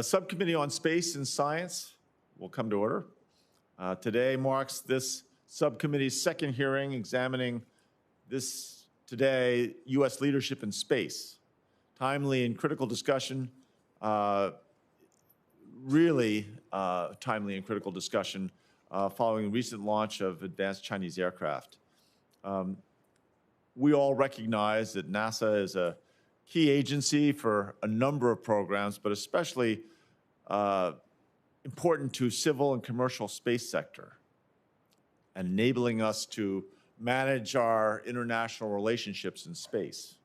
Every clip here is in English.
Subcommittee on Space and Science will come to order. Today marks this subcommittee's second hearing examining this today U.S. leadership in space. Timely and critical discussion, really timely and critical discussion following recent launch of advanced Chinese aircraft. We all recognize that NASA is a key agency for a number of programs, but especially important to civil and commercial space sector, and enabling us to manage our international relationships in space.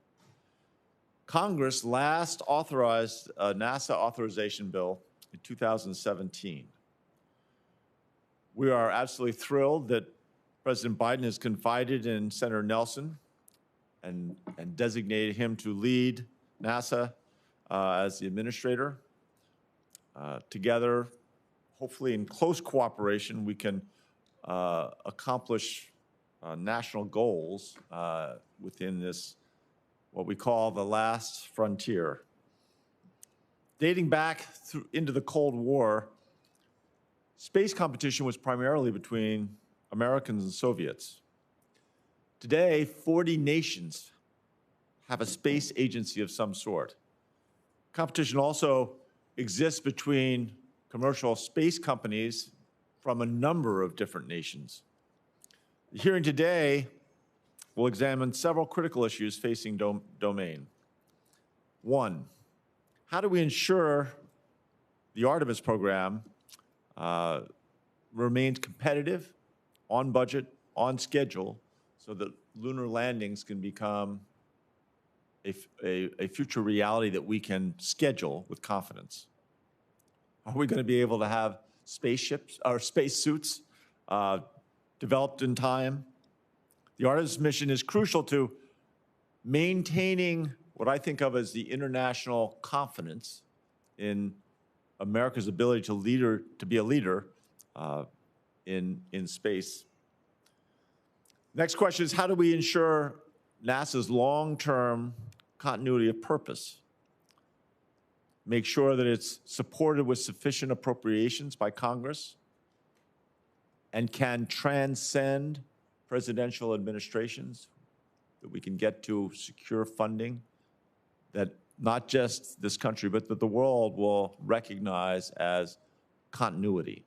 Congress last authorized a NASA authorization bill in 2017. We are absolutely thrilled that President Biden has confided in Senator Nelson and designated him to lead NASA as the administrator. Together, hopefully in close cooperation, we can accomplish national goals within this, what we call the last frontier. Dating back into the Cold War, space competition was primarily between Americans and Soviets. Today, 40 nations have a space agency of some sort. Competition also exists between commercial space companies from a number of different nations. The hearing today will examine several critical issues facing domain. One, how do we ensure the Artemis program remains competitive, on budget, on schedule, so that lunar landings can become a future reality that we can schedule with confidence? Are we going to be able to have spaceships or spacesuits developed in time? The Artemis mission is crucial to maintaining what I think of as the international confidence in America's ability to be a leader in space. Next question is, how do we ensure NASA's long-term continuity of purpose? Make sure that it's supported with sufficient appropriations by Congress and can transcend presidential administrations, that we can get to secure funding that not just this country, but that the world will recognize as continuity.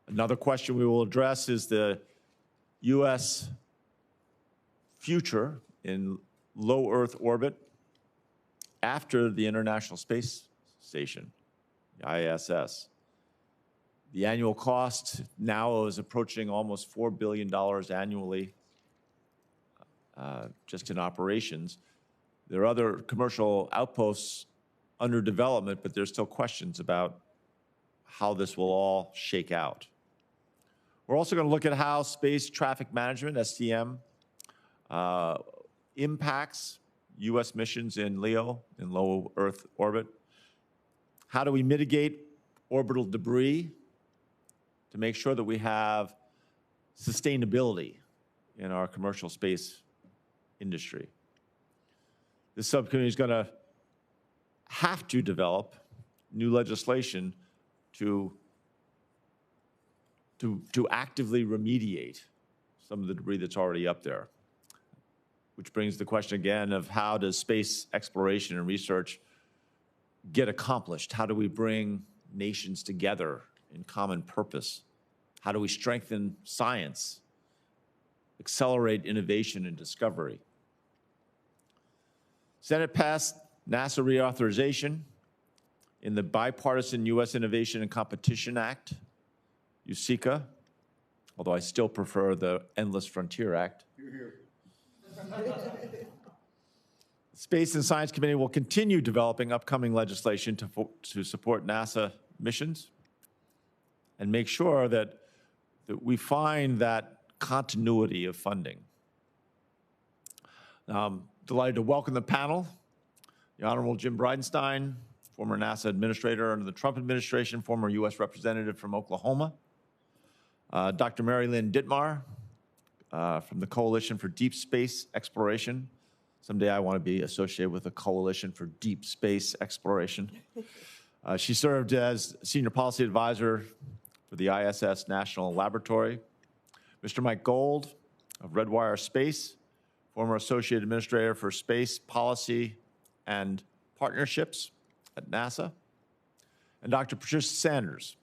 Another question we will address is the U.S. future in low Earth orbit after the International Space Station, the ISS. The annual cost now is approaching almost $4 billion annually just in operations. There are other commercial outposts under development, but there's still questions about how this will all shake out. We're also going to look at how space traffic management, STM, impacts U.S. missions in LEO, in low Earth orbit. How do we mitigate orbital debris to make sure that we have sustainability in our commercial space industry? This subcommittee is going to have to develop new legislation to actively remediate some of the debris that's already up there, which brings the question again of how does space exploration and research get accomplished? How do we bring nations together in common purpose? How do we strengthen science, accelerate innovation and discovery? Senate passed NASA reauthorization in the bipartisan U.S. Innovation and Competition Act, USICA, although I still prefer the Endless Frontier Act. Hear, hear. The Space and Science Committee will continue developing upcoming legislation to support NASA missions and make sure that we find that continuity of funding. Now, I'm delighted to welcome the panel. The Honorable Jim Bridenstine, former NASA administrator under the Trump administration, former U.S. representative from Oklahoma. Dr. Lynne Dittmar from the Coalition for Deep Space Exploration, Someday I want to be associated with a coalition for deep space exploration. She served as Senior Policy Advisor for the ISS National Laboratory. Mr. Mike Gold of Redwire Space, former Associate Administrator for Space Policy and Partnerships at NASA. And Dr. Patricia Sanders,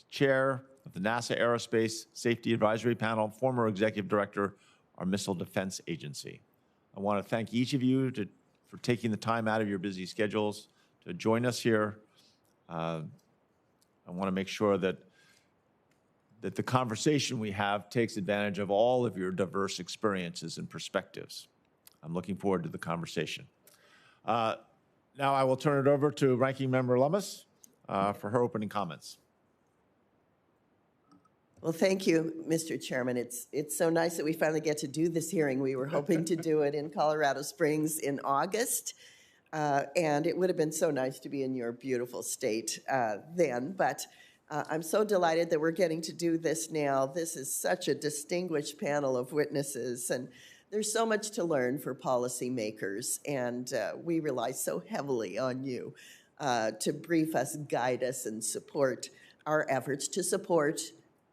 Chair of the NASA Aerospace Safety Advisory Panel, former Executive Director, our Missile Defense Agency. I want to thank each of you for taking the time out of your busy schedules to join us here. I want to make sure that the conversation we have takes advantage of all of your diverse experiences and perspectives. I'm looking forward to the conversation. Now I will turn it over to Ranking Member Lummis for her opening comments. Well, thank you, Mr. Chairman. It's so nice that we finally get to do this hearing. We were hoping to do it in Colorado Springs in August, and it would have been so nice to be in your beautiful state then, but I'm so delighted that we're getting to do this now. This is such a distinguished panel of witnesses, and there's so much to learn for policymakers, and we rely so heavily on you to brief us, guide us, and support our efforts to support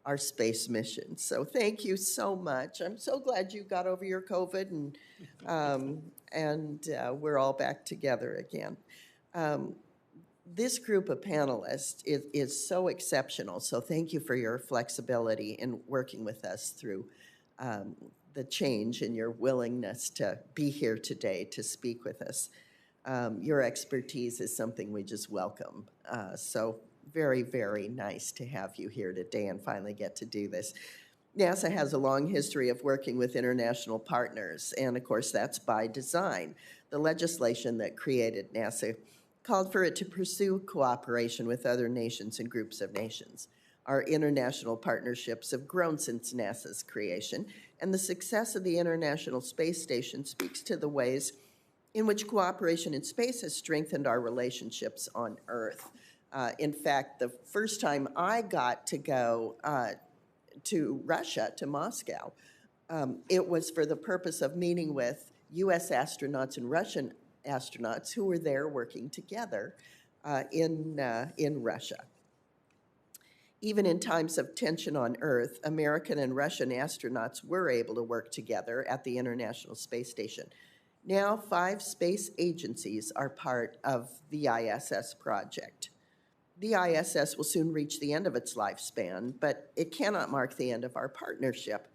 our space mission. So thank you so much. I'm so glad you got over your COVID and we're all back together again. This group of panelists is so exceptional, so thank you for your flexibility in working with us through the change and your willingness to be here today to speak with us. Your expertise is something we just welcome. So very, very nice to have you here today and finally get to do this. NASA has a long history of working with international partners, and of course that's by design. The legislation that created NASA called for it to pursue cooperation with other nations and groups of nations. Our international partnerships have grown since NASA's creation, and the success of the International Space Station speaks to the ways in which cooperation in space has strengthened our relationships on Earth. In fact, the first time I got to go to Russia, to Moscow, it was for the purpose of meeting with U.S. astronauts and Russian astronauts who were there working together in Russia. Even in times of tension on Earth, American and Russian astronauts were able to work together at the International Space Station. Now, 5 space agencies are part of the ISS project. The ISS will soon reach the end of its lifespan, but it cannot mark the end of our partnership.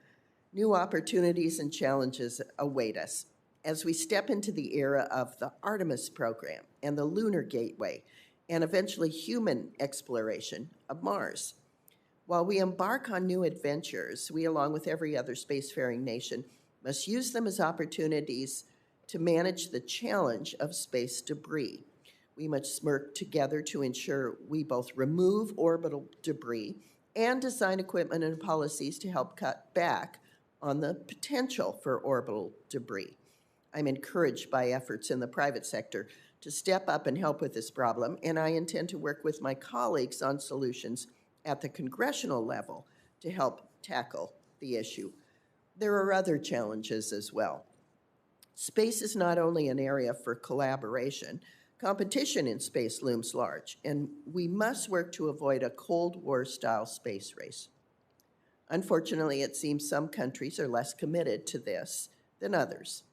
New opportunities and challenges await us as we step into the era of the Artemis program and the Lunar Gateway, and eventually human exploration of Mars. While we embark on new adventures, we, along with every other spacefaring nation, must use them as opportunities to manage the challenge of space debris. We must work together to ensure we both remove orbital debris and design equipment and policies to help cut back on the potential for orbital debris. I'm encouraged by efforts in the private sector to step up and help with this problem, and I intend to work with my colleagues on solutions at the congressional level to help tackle the issue. There are other challenges as well. Space is not only an area for collaboration. Competition in space looms large, and we must work to avoid a Cold War-style space race. Unfortunately, it seems some countries are less committed to this than others.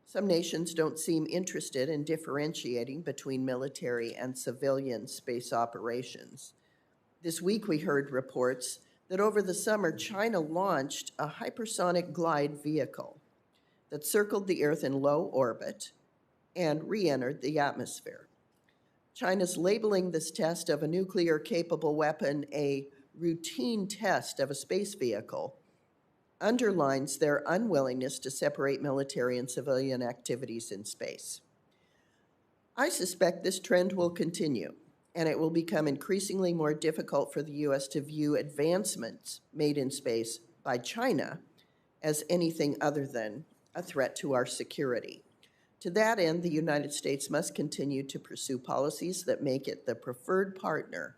Some nations don't seem interested in differentiating between military and civilian space operations. This week we heard reports that over the summer, China launched a hypersonic glide vehicle that circled the Earth in low orbit and re-entered the atmosphere. China's labeling this test of a nuclear-capable weapon a routine test of a space vehicle underlines their unwillingness to separate military and civilian activities in space. I suspect this trend will continue, and it will become increasingly more difficult for the U.S. to view advancements made in space by China as anything other than a threat to our security. To that end, the United States must continue to pursue policies that make it the preferred partner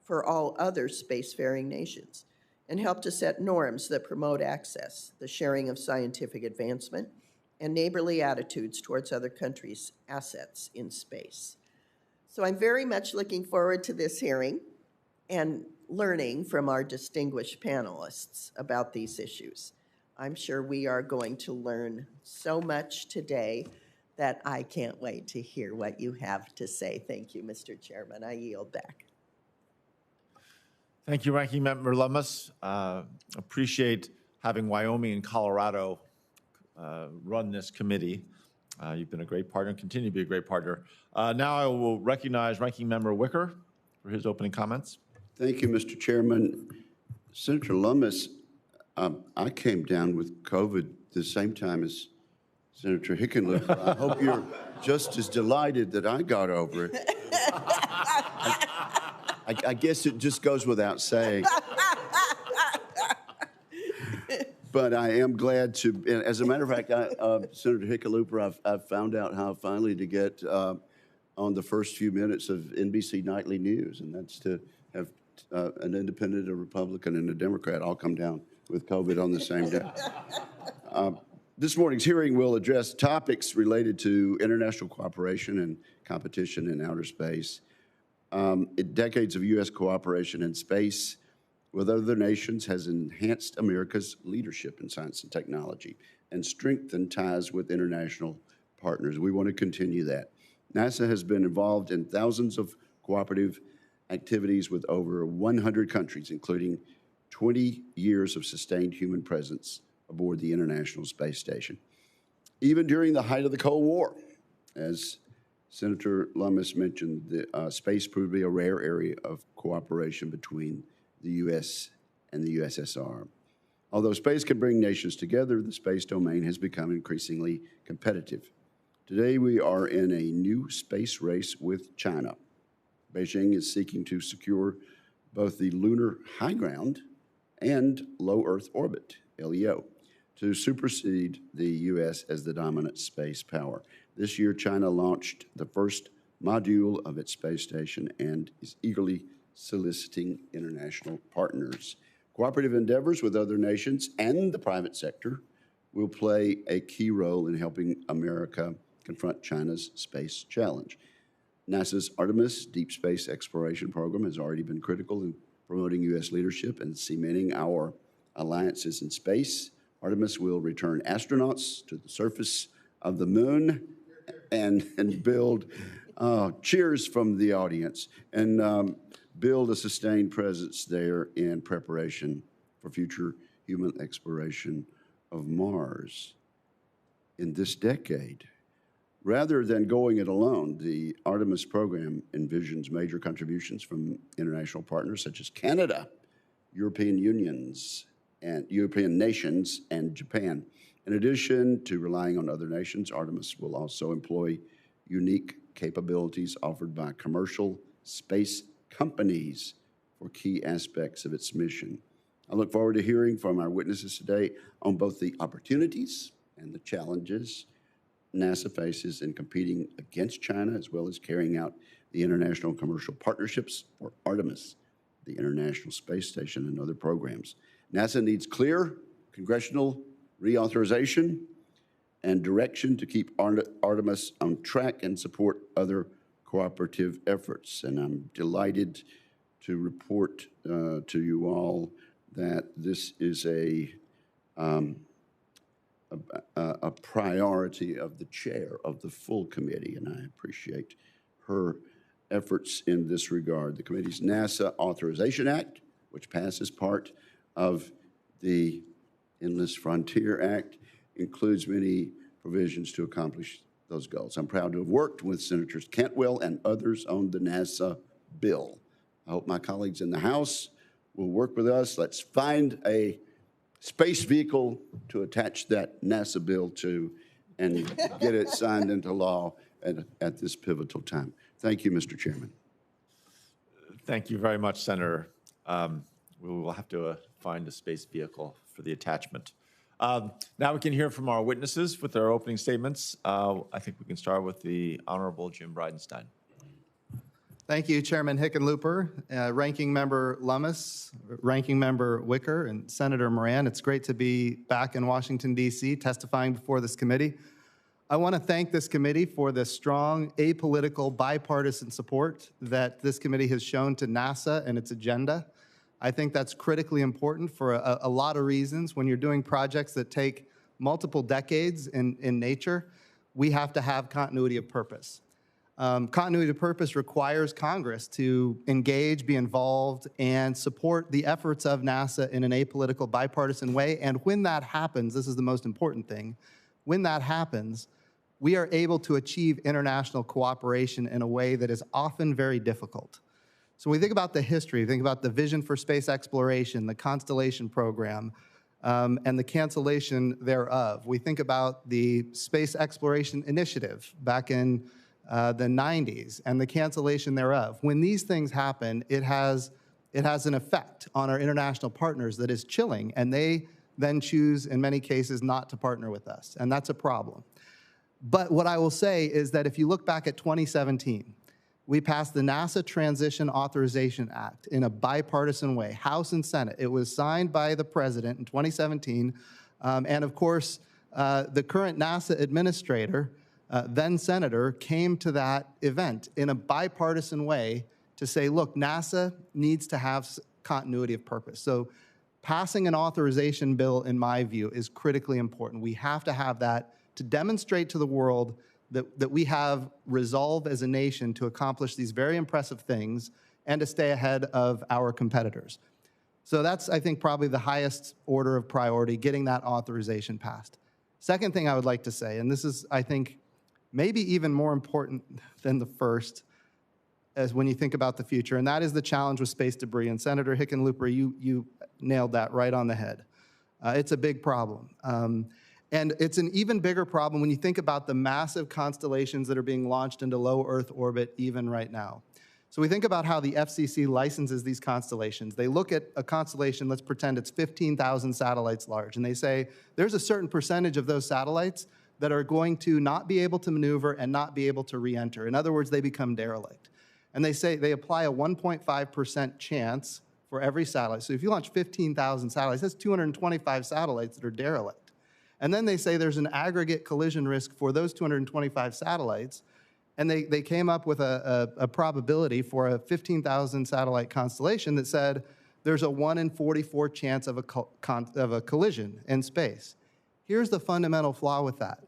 for all other spacefaring nations and help to set norms that promote access, the sharing of scientific advancement, and neighborly attitudes towards other countries' assets in space. So I'm very much looking forward to this hearing and learning from our distinguished panelists about these issues. I'm sure we are going to learn so much today that I can't wait to hear what you have to say. Thank you, Mr. Chairman. I yield back. Thank you, Ranking Member Lummis. Appreciate having Wyoming and Colorado run this committee. You've been a great partner and continue to be a great partner. Now I will recognize Ranking Member Wicker for his opening comments. Thank you, Mr. Chairman. Senator Lummis, I came down with COVID the same time as Senator Hickenlooper. I hope you're just as delighted that I got over it. I guess it just goes without saying. But I am glad to, as a matter of fact, Senator Hickenlooper, I've found out how finally to get on the first few minutes of NBC Nightly News, and that's to have an independent, a Republican, and a Democrat all come down with COVID on the same day. This morning's hearing will address topics related to international cooperation and competition in outer space. Decades of U.S. cooperation in space with other nations has enhanced America's leadership in science and technology and strengthened ties with international partners. We want to continue that. NASA has been involved in thousands of cooperative activities with over 100 countries, including 20 years of sustained human presence aboard the International Space Station. Even during the height of the Cold War, as Senator Lummis mentioned, the space proved to be a rare area of cooperation between the U.S. and the USSR. Although space can bring nations together, the space domain has become increasingly competitive. Today, we are in a new space race with China. Beijing is seeking to secure both the lunar high ground and low Earth orbit, LEO, to supersede the U.S. as the dominant space power. This year, China launched the first module of its space station and is eagerly soliciting international partners. Cooperative endeavors with other nations and the private sector will play a key role in helping America confront China's space challenge. NASA's Artemis deep space exploration program has already been critical in promoting U.S. leadership and cementing our alliances in space. Artemis will return astronauts to the surface of the moon and build, cheers from the audience, and build a sustained presence there in preparation for future human exploration of Mars in this decade. Rather than going it alone, the Artemis program envisions major contributions from international partners such as Canada, European nations, and Japan. In addition to relying on other nations, Artemis will also employ unique capabilities offered by commercial space companies for key aspects of its mission. I look forward to hearing from our witnesses today on both the opportunities and the challenges NASA faces in competing against China, as well as carrying out the international commercial partnerships for Artemis, the International Space Station, and other programs. NASA needs clear congressional reauthorization and direction to keep Artemis on track and support other cooperative efforts. And I'm delighted to report to you all that this is a priority of the chair of the full committee, and I appreciate her efforts in this regard. The committee's NASA Authorization Act, which passes part of the Endless Frontier Act, includes many provisions to accomplish those goals. I'm proud to have worked with Senators Cantwell and others on the NASA bill. I hope my colleagues in the House will work with us. Let's find a space vehicle to attach that NASA bill to and get it signed into law at this pivotal time. Thank you, Mr. Chairman. Thank you very much, Senator. We will have to find a space vehicle for the attachment. Now we can hear from our witnesses with their opening statements. I think we can start with the Honorable Jim Bridenstine. Thank you, Chairman Hickenlooper, Ranking Member Lummis, Ranking Member Wicker, and Senator Moran. It's great to be back in Washington, D.C., testifying before this committee. I want to thank this committee for the strong, apolitical, bipartisan support that this committee has shown to NASA and its agenda. I think that's critically important for a lot of reasons. When you're doing projects that take multiple decades in nature, we have to have continuity of purpose. Continuity of purpose requires Congress to engage, be involved, and support the efforts of NASA in an apolitical, bipartisan way. And when that happens, this is the most important thing, when that happens, we are able to achieve international cooperation in a way that is often very difficult. So when we think about the history, think about the Vision for Space Exploration, the Constellation Program, and the cancellation thereof. We think about the Space Exploration Initiative back in the 90s and the cancellation thereof. When these things happen, it has an effect on our international partners that is chilling, and they then choose, in many cases, not to partner with us, and that's a problem. But what I will say is that if you look back at 2017, we passed the NASA Transition Authorization Act in a bipartisan way, House and Senate. It was signed by the President in 2017, and of course, the current NASA administrator, then Senator, came to that event in a bipartisan way to say, look, NASA needs to have continuity of purpose. So passing an authorization bill, in my view, is critically important. We have to have that to demonstrate to the world that we have resolve as a nation to accomplish these very impressive things and to stay ahead of our competitors. So that's, I think, probably the highest order of priority, getting that authorization passed. Second thing I would like to say, and this is, I think, maybe even more important than the first, as when you think about the future, and that is the challenge with space debris. And Senator Hickenlooper, you nailed that right on the head. It's a big problem. And it's an even bigger problem when you think about the massive constellations that are being launched into low Earth orbit even right now. So we think about how the FCC licenses these constellations. They look at a constellation, let's pretend it's 15,000 satellites large, and they say there's a certain percentage of those satellites that are going to not be able to maneuver and not be able to re-enter. In other words, they become derelict. And they say they apply a 1.5% chance for every satellite. So if you launch 15,000 satellites, that's 225 satellites that are derelict. And then they say there's an aggregate collision risk for those 225 satellites, and they came up with a probability for a 15,000 satellite constellation that said there's a 1 in 44 chance of a collision in space. Here's the fundamental flaw with that.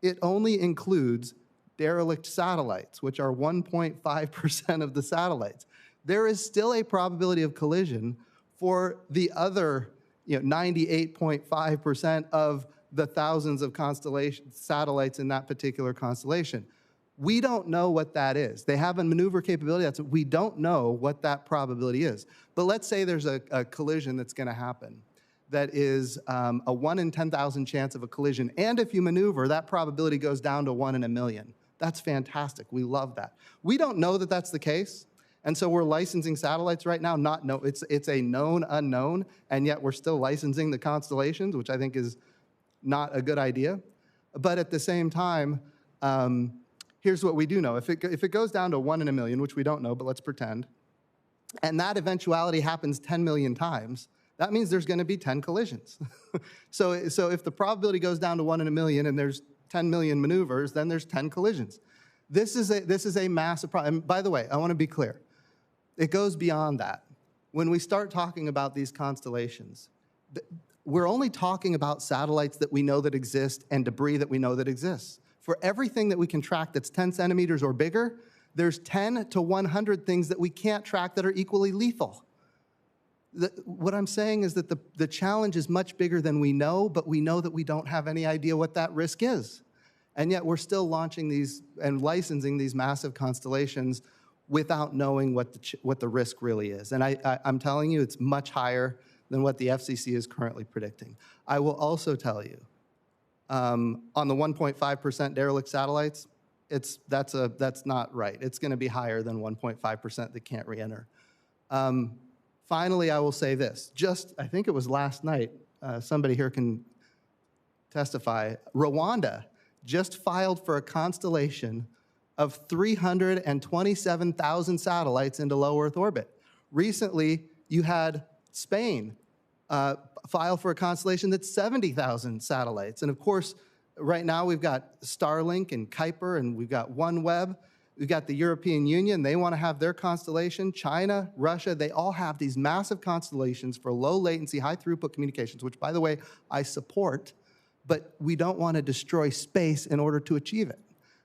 It only includes derelict satellites, which are 1.5% of the satellites. There is still a probability of collision for the other 98.5% of the thousands of satellites in that particular constellation. We don't know what that is. They have a maneuver capability. We don't know what that probability is. But let's say there's a collision that's going to happen that is a 1 in 10,000 chance of a collision. And if you maneuver, that probability goes down to 1 in a million. That's fantastic. We love that. We don't know that that's the case. And so we're licensing satellites right now. It's a known unknown, and yet we're still licensing the constellations, which I think is not a good idea. But at the same time, here's what we do know. If it goes down to 1 in a million, which we don't know, but let's pretend, and that eventuality happens 10 million times, that means there's going to be 10 collisions. So if the probability goes down to 1 in a million and there's 10 million maneuvers, then there's 10 collisions. This is a massive problem. And by the way, I want to be clear. It goes beyond that. When we start talking about these constellations, we're only talking about satellites that we know that exist and debris that we know that exists. For everything that we can track that's 10 centimeters or bigger, there's 10 to 100 things that we can't track that are equally lethal. What I'm saying is that the challenge is much bigger than we know, but we know that we don't have any idea what that risk is. And yet we're still launching these and licensing these massive constellations without knowing what the risk really is. And I'm telling you, it's much higher than what the FCC is currently predicting. I will also tell you, on the 1.5% derelict satellites, that's not right. It's going to be higher than 1.5% that can't re-enter. Finally, I will say this. I think it was last night, somebody here can testify, Rwanda just filed for a constellation of 327,000 satellites into low Earth orbit. Recently, you had Spain file for a constellation that's 70,000 satellites. And of course, right now we've got Starlink and Kuiper, and we've got OneWeb. We've got the European Union. They want to have their constellation. China, Russia, they all have these massive constellations for low latency, high throughput communications, which, by the way, I support, but we don't want to destroy space in order to achieve it,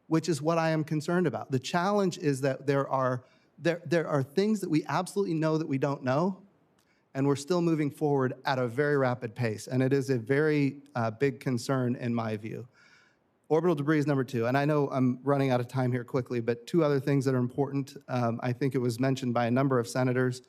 which is what I am concerned about. The challenge is that there are things that we absolutely know that we don't know, and we're still moving forward at a very rapid pace, and it is a very big concern in my view. Orbital debris is number 2, and I know I'm running out of time here quickly, but 2 other things that are important. I think it was mentioned by a number of senators.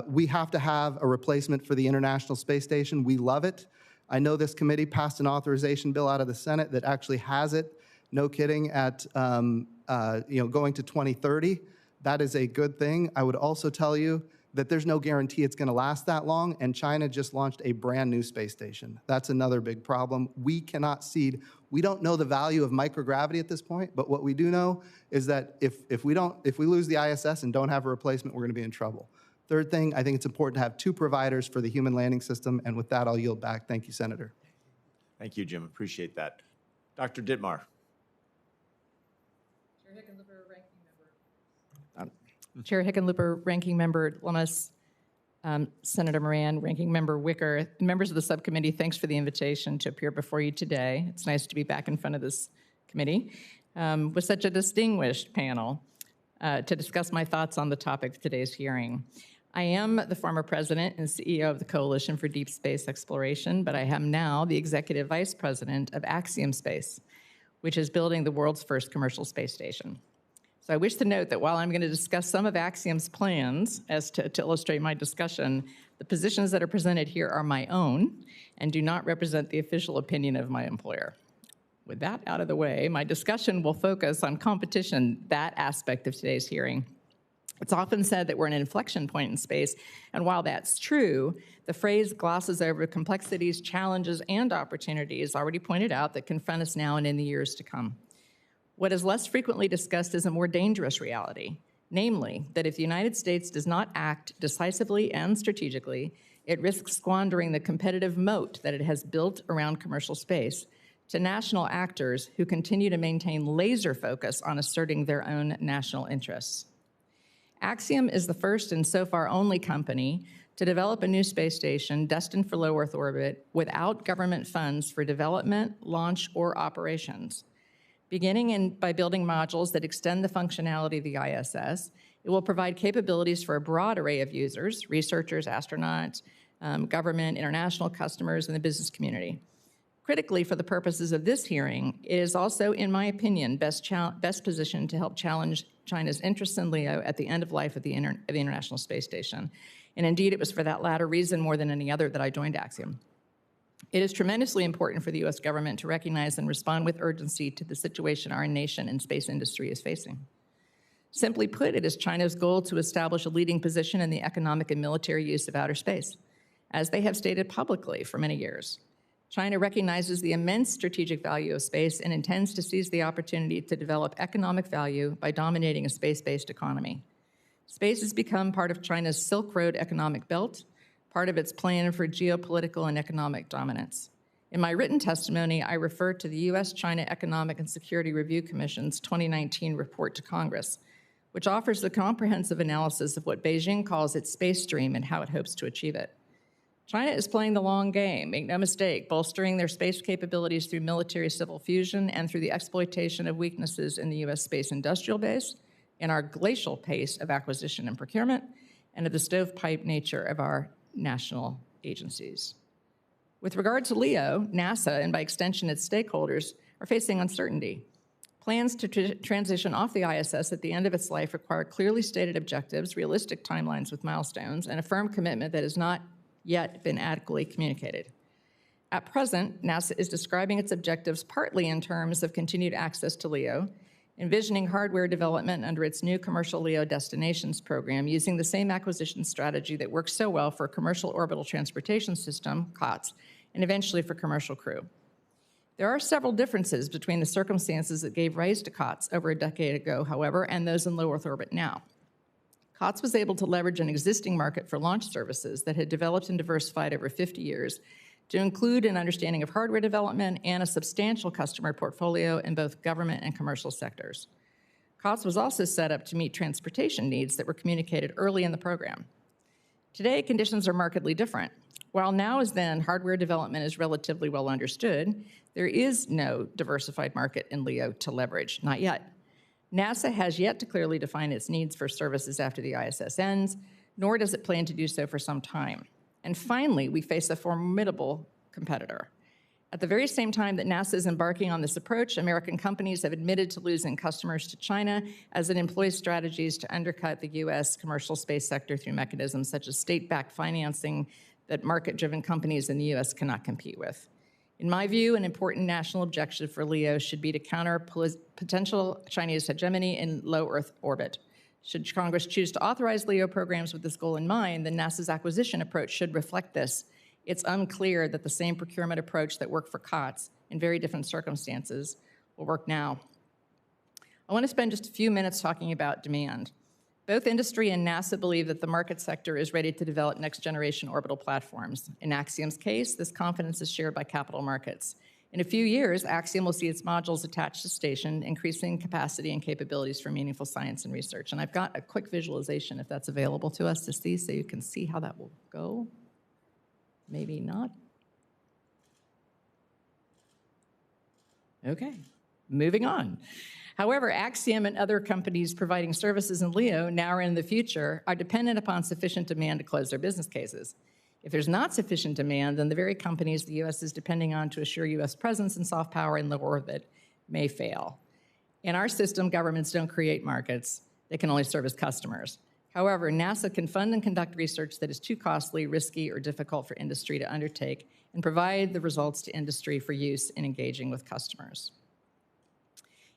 We have to have a replacement for the International Space Station. We love it. I know this committee passed an authorization bill out of the Senate that actually has it, no kidding, at going to 2030. That is a good thing. I would also tell you that there's no guarantee it's going to last that long, and China just launched a brand new space station. That's another big problem. We cannot cede. We don't know the value of microgravity at this point, but what we do know is that if we lose the ISS and don't have a replacement, we're going to be in trouble. Third thing, I think it's important to have 2 providers for the human landing system, and with that, I'll yield back. Thank you, Senator. Thank you, Jim. Appreciate that. Dr. Dittmar. Chair Hickenlooper, Ranking Member Lummis, Senator Moran, Ranking Member Wicker, members of the subcommittee, thanks for the invitation to appear before you today. It's nice to be back in front of this committee with such a distinguished panel to discuss my thoughts on the topic of today's hearing. I am the former president and CEO of the Coalition for Deep Space Exploration, but I am now the executive vice president of Axiom Space, which is building the world's first commercial space station. So I wish to note that while I'm going to discuss some of Axiom's plans as to illustrate my discussion, the positions that are presented here are my own and do not represent the official opinion of my employer. With that out of the way, my discussion will focus on competition, that aspect of today's hearing. It's often said that we're at an inflection point in space, and while that's true, the phrase glosses over complexities, challenges, and opportunities already pointed out that confront us now and in the years to come. What is less frequently discussed is a more dangerous reality, namely that if the United States does not act decisively and strategically, it risks squandering the competitive moat that it has built around commercial space to national actors who continue to maintain laser focus on asserting their own national interests. Axiom is the first and so far only company to develop a new space station destined for low Earth orbit without government funds for development, launch, or operations. Beginning by building modules that extend the functionality of the ISS, it will provide capabilities for a broad array of users, researchers, astronauts, government, international customers, and the business community. Critically, for the purposes of this hearing, it is also, in my opinion, best positioned to help challenge China's interest in LEO at the end of life of the International Space Station. And indeed, it was for that latter reason more than any other that I joined Axiom. It is tremendously important for the U.S. government to recognize and respond with urgency to the situation our nation and space industry is facing. Simply put, it is China's goal to establish a leading position in the economic and military use of outer space, as they have stated publicly for many years. China recognizes the immense strategic value of space and intends to seize the opportunity to develop economic value by dominating a space-based economy. Space has become part of China's Silk Road economic belt, part of its plan for geopolitical and economic dominance. In my written testimony, I refer to the U.S.-China Economic and Security Review Commission's 2019 report to Congress, which offers a comprehensive analysis of what Beijing calls its space dream and how it hopes to achieve it. China is playing the long game, make no mistake, bolstering their space capabilities through military-civil fusion and through the exploitation of weaknesses in the U.S. space industrial base, in our glacial pace of acquisition and procurement, and of the stovepipe nature of our national agencies. With regard to LEO, NASA, and by extension its stakeholders, are facing uncertainty. Plans to transition off the ISS at the end of its life require clearly stated objectives, realistic timelines with milestones, and a firm commitment that has not yet been adequately communicated. At present, NASA is describing its objectives partly in terms of continued access to LEO, envisioning hardware development under its new commercial LEO destinations program using the same acquisition strategy that works so well for a commercial orbital transportation system, COTS, and eventually for commercial crew. There are several differences between the circumstances that gave rise to COTS over a decade ago, however, and those in low Earth orbit now. COTS was able to leverage an existing market for launch services that had developed and diversified over 50 years to include an understanding of hardware development and a substantial customer portfolio in both government and commercial sectors. COTS was also set up to meet transportation needs that were communicated early in the program. Today, conditions are markedly different. While now as then hardware development is relatively well understood, there is no diversified market in LEO to leverage, not yet. NASA has yet to clearly define its needs for services after the ISS ends, nor does it plan to do so for some time. And finally, we face a formidable competitor. At the very same time that NASA is embarking on this approach, American companies have admitted to losing customers to China as it employs strategies to undercut the U.S. commercial space sector through mechanisms such as state-backed financing that market-driven companies in the U.S. cannot compete with. In my view, an important national objective for LEO should be to counter potential Chinese hegemony in low Earth orbit. Should Congress choose to authorize LEO programs with this goal in mind, then NASA's acquisition approach should reflect this. It's unclear that the same procurement approach that worked for COTS in very different circumstances will work now. I want to spend just a few minutes talking about demand. Both industry and NASA believe that the market sector is ready to develop next-generation orbital platforms. In Axiom's case, this confidence is shared by capital markets. In a few years, Axiom will see its modules attached to station, increasing capacity and capabilities for meaningful science and research. And I've got a quick visualization, if that's available to us to see, so you can see how that will go. Maybe not. Okay, moving on. However, Axiom and other companies providing services in LEO now or in the future are dependent upon sufficient demand to close their business cases. If there's not sufficient demand, then the very companies the U.S. is depending on to assure U.S. presence and soft power in low orbit may fail. In our system, governments don't create markets. They can only serve as customers. However, NASA can fund and conduct research that is too costly, risky, or difficult for industry to undertake and provide the results to industry for use in engaging with customers.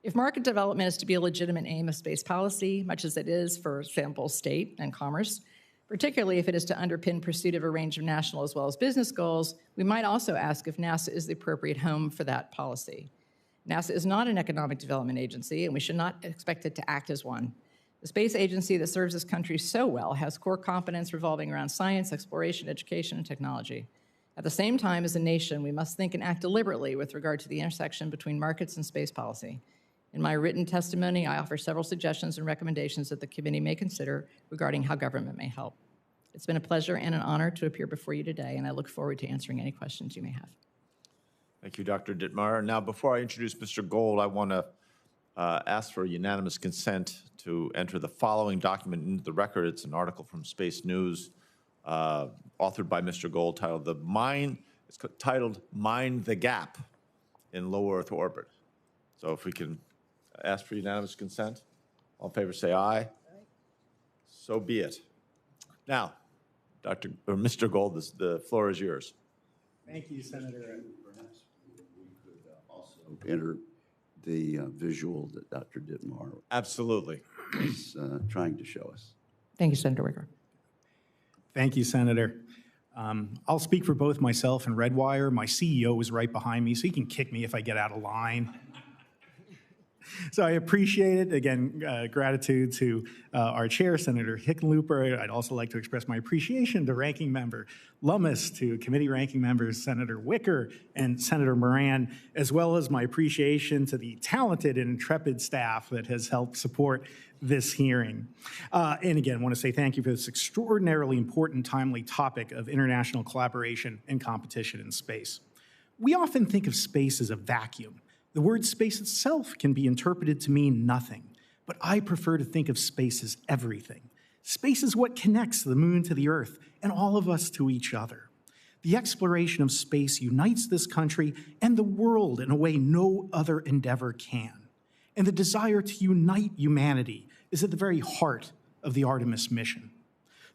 If market development is to be a legitimate aim of space policy, much as it is, for example, state and commerce, particularly if it is to underpin pursuit of a range of national as well as business goals, we might also ask if NASA is the appropriate home for that policy. NASA is not an economic development agency, and we should not expect it to act as one. The space agency that serves this country so well has core competence revolving around science, exploration, education, and technology. At the same time, as a nation, we must think and act deliberately with regard to the intersection between markets and space policy. In my written testimony, I offer several suggestions and recommendations that the committee may consider regarding how government may help. It's been a pleasure and an honor to appear before you today, and I look forward to answering any questions you may have. Thank you, Dr. Dittmar. Now, before I introduce Mr. Gold, I want to ask for unanimous consent to enter the following document into the record. It's an article from Space News, authored by Mr. Gold, titled Mind the Gap in Low Earth Orbit. So if we can ask for unanimous consent. All in favor, say aye. Aye. So be it. Now, Mr. Gold, the floor is yours. Thank you, Senator. Perhaps we could also enter the visual that Dr. Dittmar Absolutely. is trying to show us. Thank you, Senator Wicker. Thank you, Senator. I'll speak for both myself and Redwire. My CEO is right behind me, so he can kick me if I get out of line. So I appreciate it. Again, gratitude to our chair, Senator Hickenlooper. I'd also like to express my appreciation to Ranking Member Lummis, to committee ranking members Senator Wicker and Senator Moran, as well as my appreciation to the talented and intrepid staff that has helped support this hearing. And again, I want to say thank you for this extraordinarily important, timely topic of international collaboration and competition in space. We often think of space as a vacuum. The word space itself can be interpreted to mean nothing, but I prefer to think of space as everything. Space is what connects the moon to the Earth and all of us to each other. The exploration of space unites this country and the world in a way no other endeavor can. And the desire to unite humanity is at the very heart of the Artemis mission.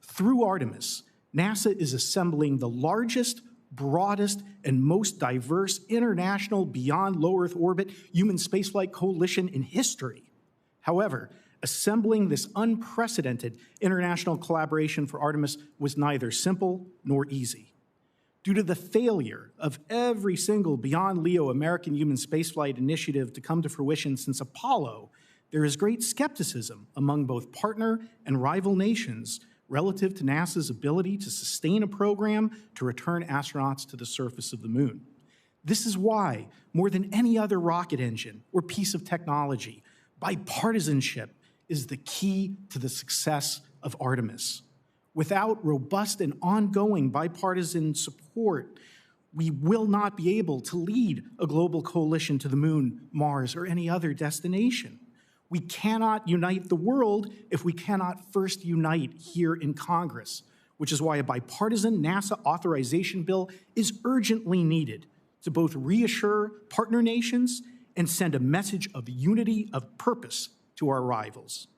Through Artemis, NASA is assembling the largest, broadest, and most diverse international beyond low Earth orbit human spaceflight coalition in history. However, assembling this unprecedented international collaboration for Artemis was neither simple nor easy. due to the failure of every single Beyond LEO American human spaceflight initiative to come to fruition since Apollo, there is great skepticism among both partner and rival nations relative to NASA's ability to sustain a program to return astronauts to the surface of the moon. This is why, more than any other rocket engine or piece of technology, bipartisanship is the key to the success of Artemis. Without robust and ongoing bipartisan support, we will not be able to lead a global coalition to the moon, Mars, or any other destination. We cannot unite the world if we cannot first unite here in Congress, which is why a bipartisan NASA authorization bill is urgently needed to both reassure partner nations and send a message of unity of purpose to our rivals.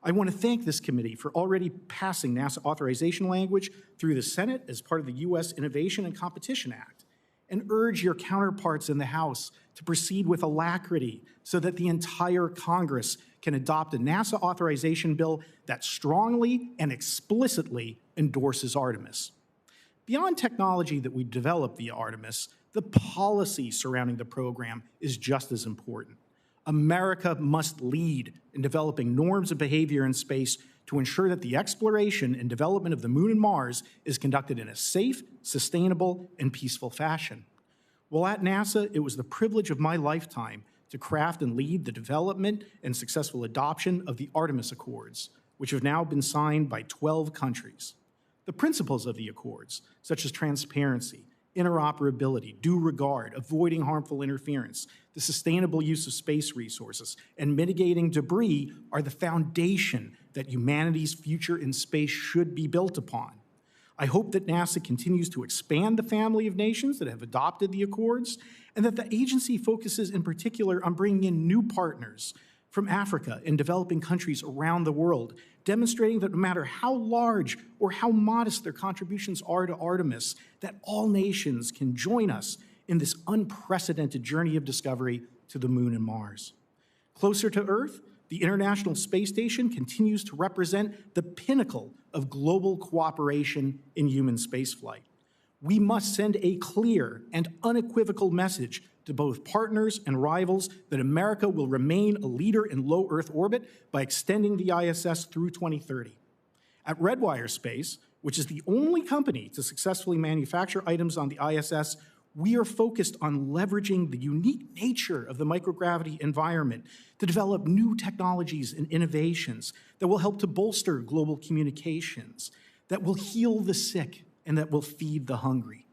I want to thank this committee for already passing NASA authorization language through the Senate as part of the U.S. Innovation and Competition Act, and urge your counterparts in the House to proceed with alacrity so that the entire Congress can adopt a NASA authorization bill that strongly and explicitly endorses Artemis. Beyond technology that we develop via Artemis, the policy surrounding the program is just as important. America must lead in developing norms of behavior in space to ensure that the exploration and development of the moon and Mars is conducted in a safe, sustainable, and peaceful fashion. While at NASA, it was the privilege of my lifetime to craft and lead the development and successful adoption of the Artemis Accords, which have now been signed by 12 countries. The principles of the accords, such as transparency, interoperability, due regard, avoiding harmful interference, the sustainable use of space resources, and mitigating debris are the foundation that humanity's future in space should be built upon. I hope that NASA continues to expand the family of nations that have adopted the accords, and that the agency focuses in particular on bringing in new partners from Africa and developing countries around the world, demonstrating that no matter how large or how modest their contributions are to Artemis, that all nations can join us in this unprecedented journey of discovery to the moon and Mars. Closer to Earth, the International Space Station continues to represent the pinnacle of global cooperation in human spaceflight. We must send a clear and unequivocal message to both partners and rivals that America will remain a leader in low Earth orbit by extending the ISS through 2030. At Redwire Space, which is the only company to successfully manufacture items on the ISS, we are focused on leveraging the unique nature of the microgravity environment to develop new technologies and innovations that will help to bolster global communications, that will heal the sick, and that will feed the hungry.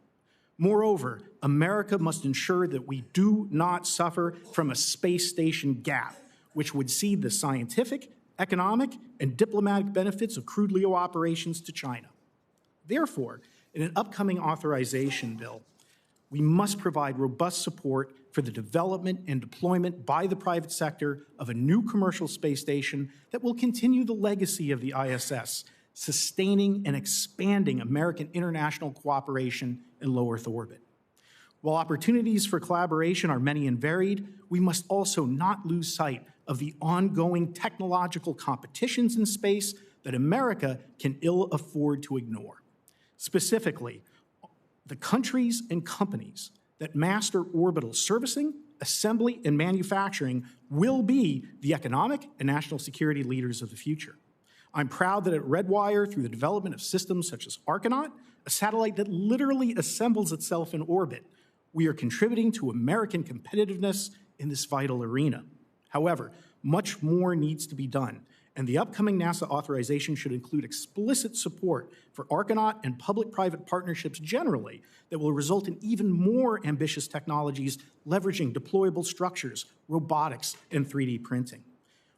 Moreover, America must ensure that we do not suffer from a space station gap, which would cede the scientific, economic, and diplomatic benefits of crewed LEO operations to China. Therefore, in an upcoming authorization bill, we must provide robust support for the development and deployment by the private sector of a new commercial space station that will continue the legacy of the ISS, sustaining and expanding American international cooperation in low Earth orbit. While opportunities for collaboration are many and varied, we must also not lose sight of the ongoing technological competitions in space that America can ill afford to ignore. Specifically, the countries and companies that master orbital servicing, assembly, and manufacturing will be the economic and national security leaders of the future. I'm proud that at Redwire, through the development of systems such as Argonaut, a satellite that literally assembles itself in orbit, we are contributing to American competitiveness in this vital arena. However, much more needs to be done, and the upcoming NASA authorization should include explicit support for Argonaut and public-private partnerships generally that will result in even more ambitious technologies leveraging deployable structures, robotics, and 3D printing.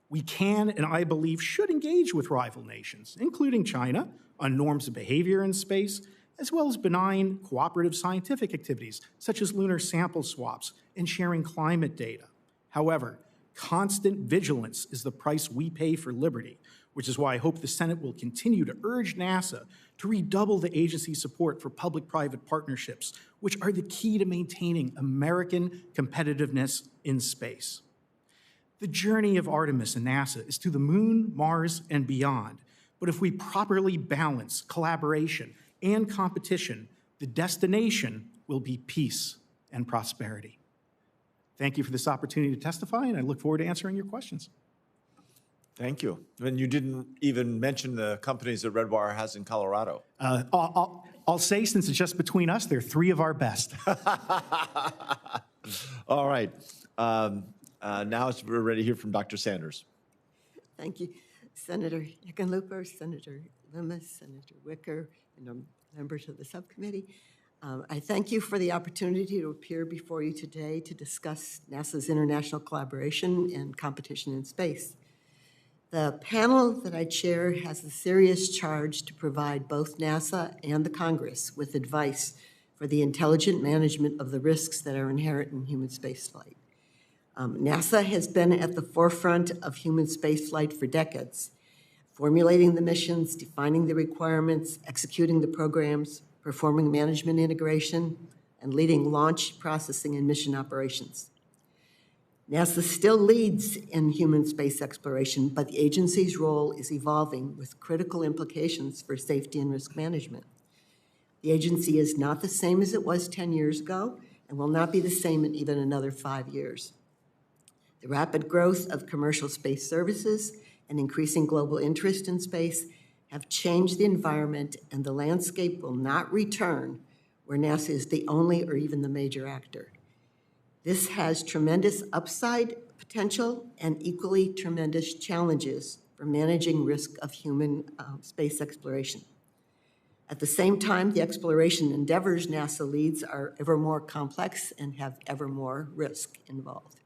We can, and I believe should, engage with rival nations, including China, on norms of behavior in space, as well as benign cooperative scientific activities, such as lunar sample swaps and sharing climate data. However, constant vigilance is the price we pay for liberty, which is why I hope the Senate will continue to urge NASA to redouble the agency's support for public-private partnerships, which are the key to maintaining American competitiveness in space. The journey of Artemis and NASA is to the moon, Mars, and beyond. But if we properly balance collaboration and competition, The destination will be peace and prosperity. Thank you for this opportunity to testify, and I look forward to answering your questions. Thank you. And you didn't even mention the companies that Redwire has in Colorado. I'll say, since it's just between us, they're three of our best. All right. Now we're ready to hear from Dr. Sanders. Thank you. Senator Hickenlooper, Senator Lummis, Senator Wicker, and members of the subcommittee. I thank you for the opportunity to appear before you today to discuss NASA's international collaboration and competition in space. The panel that I chair has the serious charge to provide both NASA and the Congress with advice for the intelligent management of the risks that are inherent in human spaceflight. NASA has been at the forefront of human spaceflight for decades, formulating the missions, defining the requirements, executing the programs, performing management integration, and leading launch, processing, and mission operations. NASA still leads in human space exploration, but the agency's role is evolving with critical implications for safety and risk management. The agency is not the same as it was 10 years ago and will not be the same in even another 5 years. The rapid growth of commercial space services and increasing global interest in space have changed the environment, and the landscape will not return where NASA is the only or even the major actor. This has tremendous upside potential and equally tremendous challenges for managing risk of human space exploration. At the same time, the exploration endeavors NASA leads are ever more complex and have ever more risk involved.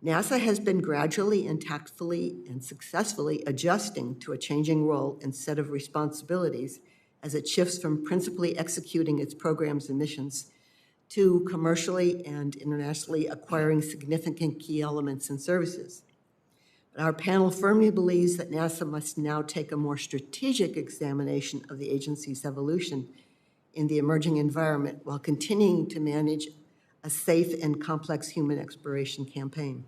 NASA has been gradually and tactfully and successfully adjusting to a changing role and set of responsibilities as it shifts from principally executing its programs and missions to commercially and internationally acquiring significant key elements and services. But our panel firmly believes that NASA must now take a more strategic examination of the agency's evolution in the emerging environment while continuing to manage a safe and complex human exploration campaign.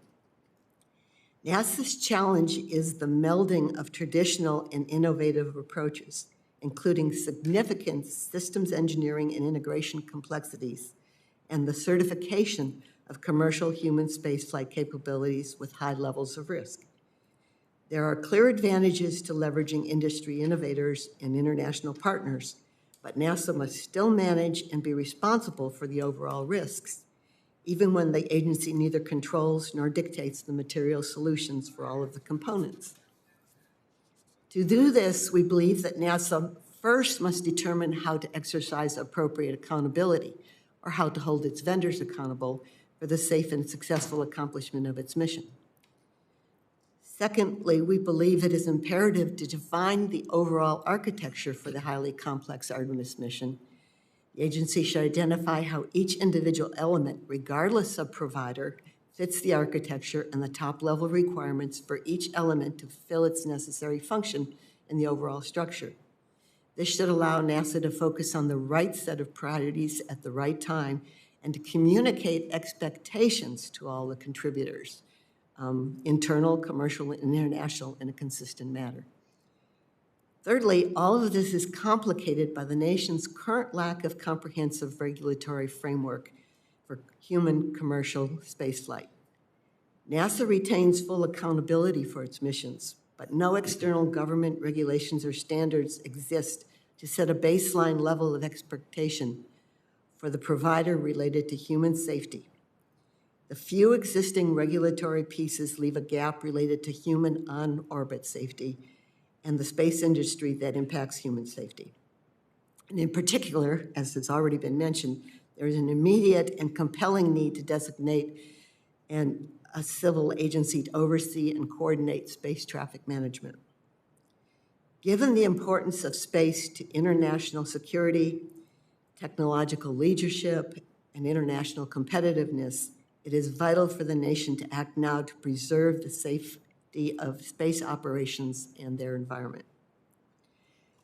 NASA's challenge is the melding of traditional and innovative approaches, including significant systems engineering and integration complexities, and the certification of commercial human spaceflight capabilities with high levels of risk. There are clear advantages to leveraging industry innovators and international partners, but NASA must still manage and be responsible for the overall risks, even when the agency neither controls nor dictates the material solutions for all of the components. To do this, we believe that NASA first must determine how to exercise appropriate accountability, or how to hold its vendors accountable for the safe and successful accomplishment of its mission. Secondly, we believe it is imperative to define the overall architecture for the highly complex Artemis mission. The agency should identify how each individual element, regardless of provider, fits the architecture and the top-level requirements for each element to fulfill its necessary function in the overall structure. This should allow NASA to focus on the right set of priorities at the right time and to communicate expectations to all the contributors, internal, commercial, and international, in a consistent manner. Thirdly, all of this is complicated by the nation's current lack of comprehensive regulatory framework for human commercial spaceflight. NASA retains full accountability for its missions, but no external government regulations or standards exist to set a baseline level of expectation for the provider related to human safety. The few existing regulatory pieces leave a gap related to human on-orbit safety and the space industry that impacts human safety. And in particular, as has already been mentioned, there is an immediate and compelling need to designate a civil agency to oversee and coordinate space traffic management. Given the importance of space to international security, technological leadership, and international competitiveness, it is vital for the nation to act now to preserve the safety of space operations and their environment.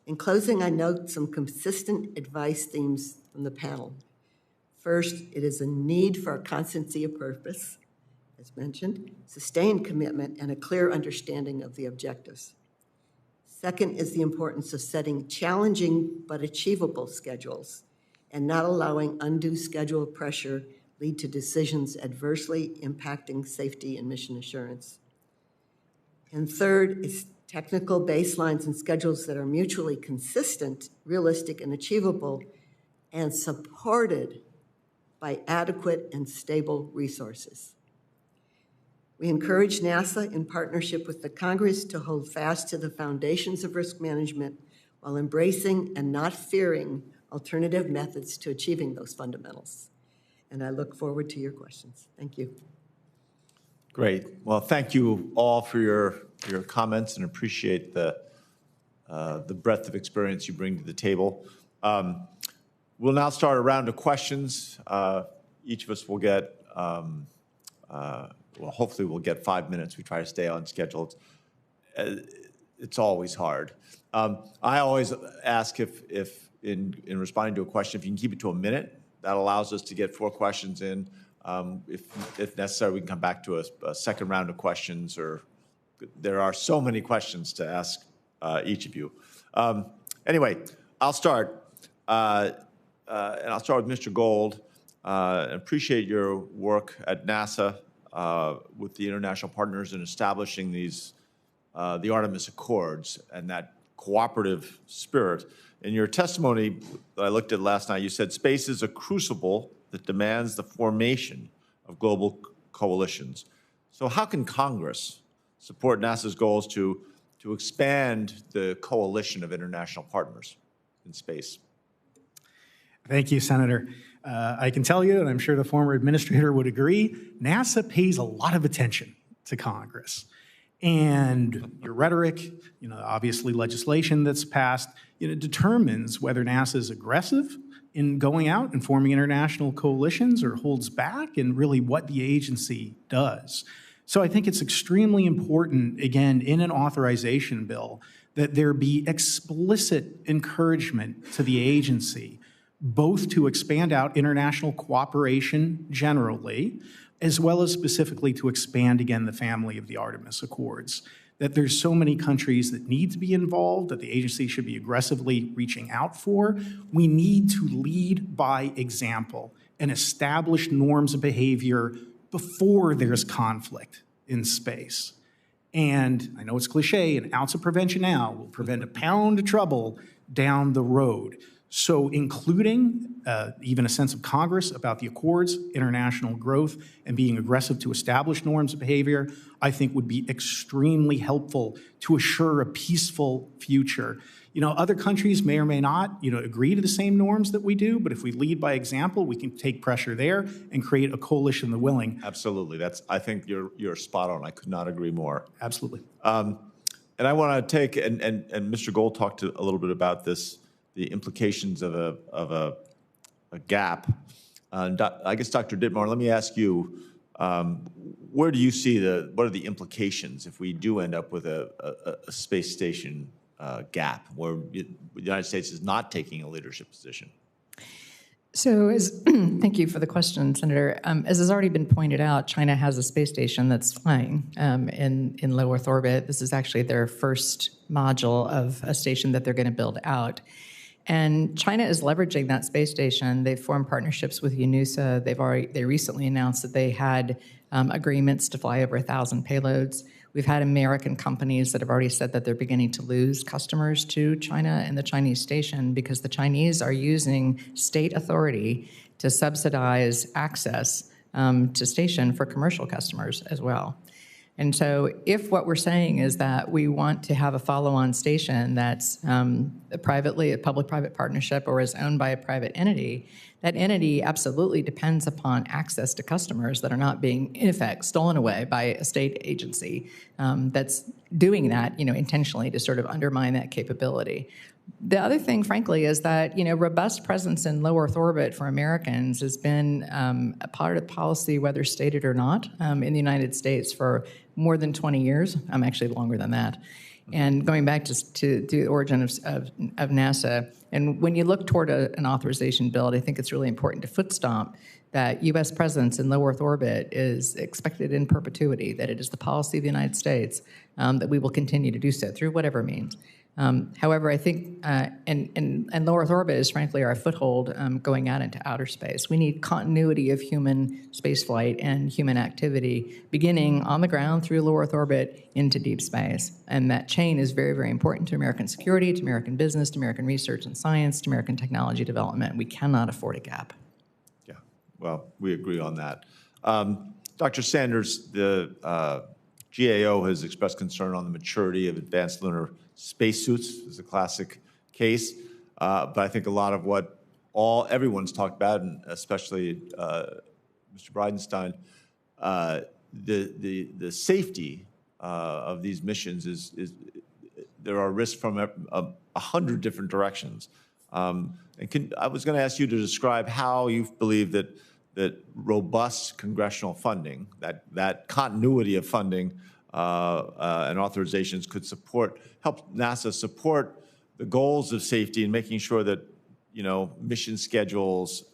In closing, I note some consistent advice themes from the panel. First, it is a need for a constancy of purpose, as mentioned, sustained commitment, and a clear understanding of the objectives. Second is the importance of setting challenging but achievable schedules and not allowing undue schedule pressure lead to decisions adversely impacting safety and mission assurance. And third is technical baselines and schedules that are mutually consistent, realistic, and achievable, and supported by adequate and stable resources. We encourage NASA, in partnership with the Congress, to hold fast to the foundations of risk management while embracing and not fearing alternative methods to achieving those fundamentals. And I look forward to your questions. Thank you. Great. Well, thank you all for your comments and appreciate the breadth of experience you bring to the table. We'll now start a round of questions. Each of us will get, well, hopefully we'll get 5 minutes. We try to stay on schedule. It's always hard. I always ask if in responding to a question, if you can keep it to a minute. That allows us to get 4 questions in. If necessary, we can come back to a second round of questions, or there are so many questions to ask each of you. Anyway, I'll start. And I'll start with Mr. Gold. Appreciate your work at NASA with the international partners in establishing these, the Artemis Accords and that cooperative spirit. In your testimony that I looked at last night, you said space is a crucible that demands the formation of global coalitions. So how can Congress support NASA's goals to expand the coalition of international partners in space? Thank you, Senator. I can tell you, and I'm sure the former administrator would agree, NASA pays a lot of attention to Congress. And your rhetoric, obviously legislation that's passed, determines whether NASA is aggressive in going out and forming international coalitions or holds back, and really what the agency does. So I think it's extremely important, again, in an authorization bill, that there be explicit encouragement to the agency, both to expand out international cooperation generally, as well as specifically to expand, again, the family of the Artemis Accords. That there's so many countries that need to be involved, that the agency should be aggressively reaching out for. We need to lead by example and establish norms of behavior before there's conflict in space. And I know it's cliche, an ounce of prevention now will prevent a pound of trouble down the road. So including even a sense of Congress about the Accords, international growth, and being aggressive to establish norms of behavior, I think would be extremely helpful to assure a peaceful future. Other countries may or may not, agree to the same norms that we do, but if we lead by example, we can take pressure there and create a coalition of the willing. Absolutely. I think you're spot on. I could not agree more. Absolutely. And I want to take, and Mr. Gold talked a little bit about this, the implications of a gap. I guess, Dr. Dittmar, let me ask you, where do you see what are the implications if we do end up with a space station gap where the United States is not taking a leadership position? So thank you for the question, Senator. As has already been pointed out, China has a space station that's flying in low Earth orbit. This is actually their first module of a station that they're going to build out. And China is leveraging that space station. They've formed partnerships with UNUSA. They recently announced that they had agreements to fly over 1,000 payloads. We've had American companies that have already said that they're beginning to lose customers to China and the Chinese station because the Chinese are using state authority to subsidize access to station for commercial customers as well. And so if what we're saying is that we want to have a follow-on station that's a public-private partnership or is owned by a private entity, that entity absolutely depends upon access to customers that are not being, in effect, stolen away by a state agency that's doing that, intentionally to sort of undermine that capability. The other thing, frankly, is that, robust presence in low Earth orbit for Americans has been a part of policy, whether stated or not, in the United States for more than 20 years. Actually longer than that. And going back to the origin of NASA, and when you look toward an authorization bill, I think it's really important to foot stomp that U.S. presence in low Earth orbit is expected in perpetuity, that it is the policy of the United States, that we will continue to do so through whatever means. However, I think, and low Earth orbit is frankly our foothold going out into outer space. We need continuity of human spaceflight and human activity beginning on the ground through low Earth orbit into deep space. And that chain is very, very important to American security, to American business, to American research and science, to American technology development. We cannot afford a gap. Yeah, well, we agree on that. Dr. Sanders, the GAO has expressed concern on the maturity of advanced lunar spacesuits. It's a classic case, but I think a lot of what everyone's talked about, and especially Mr. Bridenstine, the safety of these missions is there are risks from 100 different directions. And I was going to ask you to describe how you believe that robust congressional funding, that continuity of funding and authorizations could help NASA support the goals of safety and making sure that, mission schedules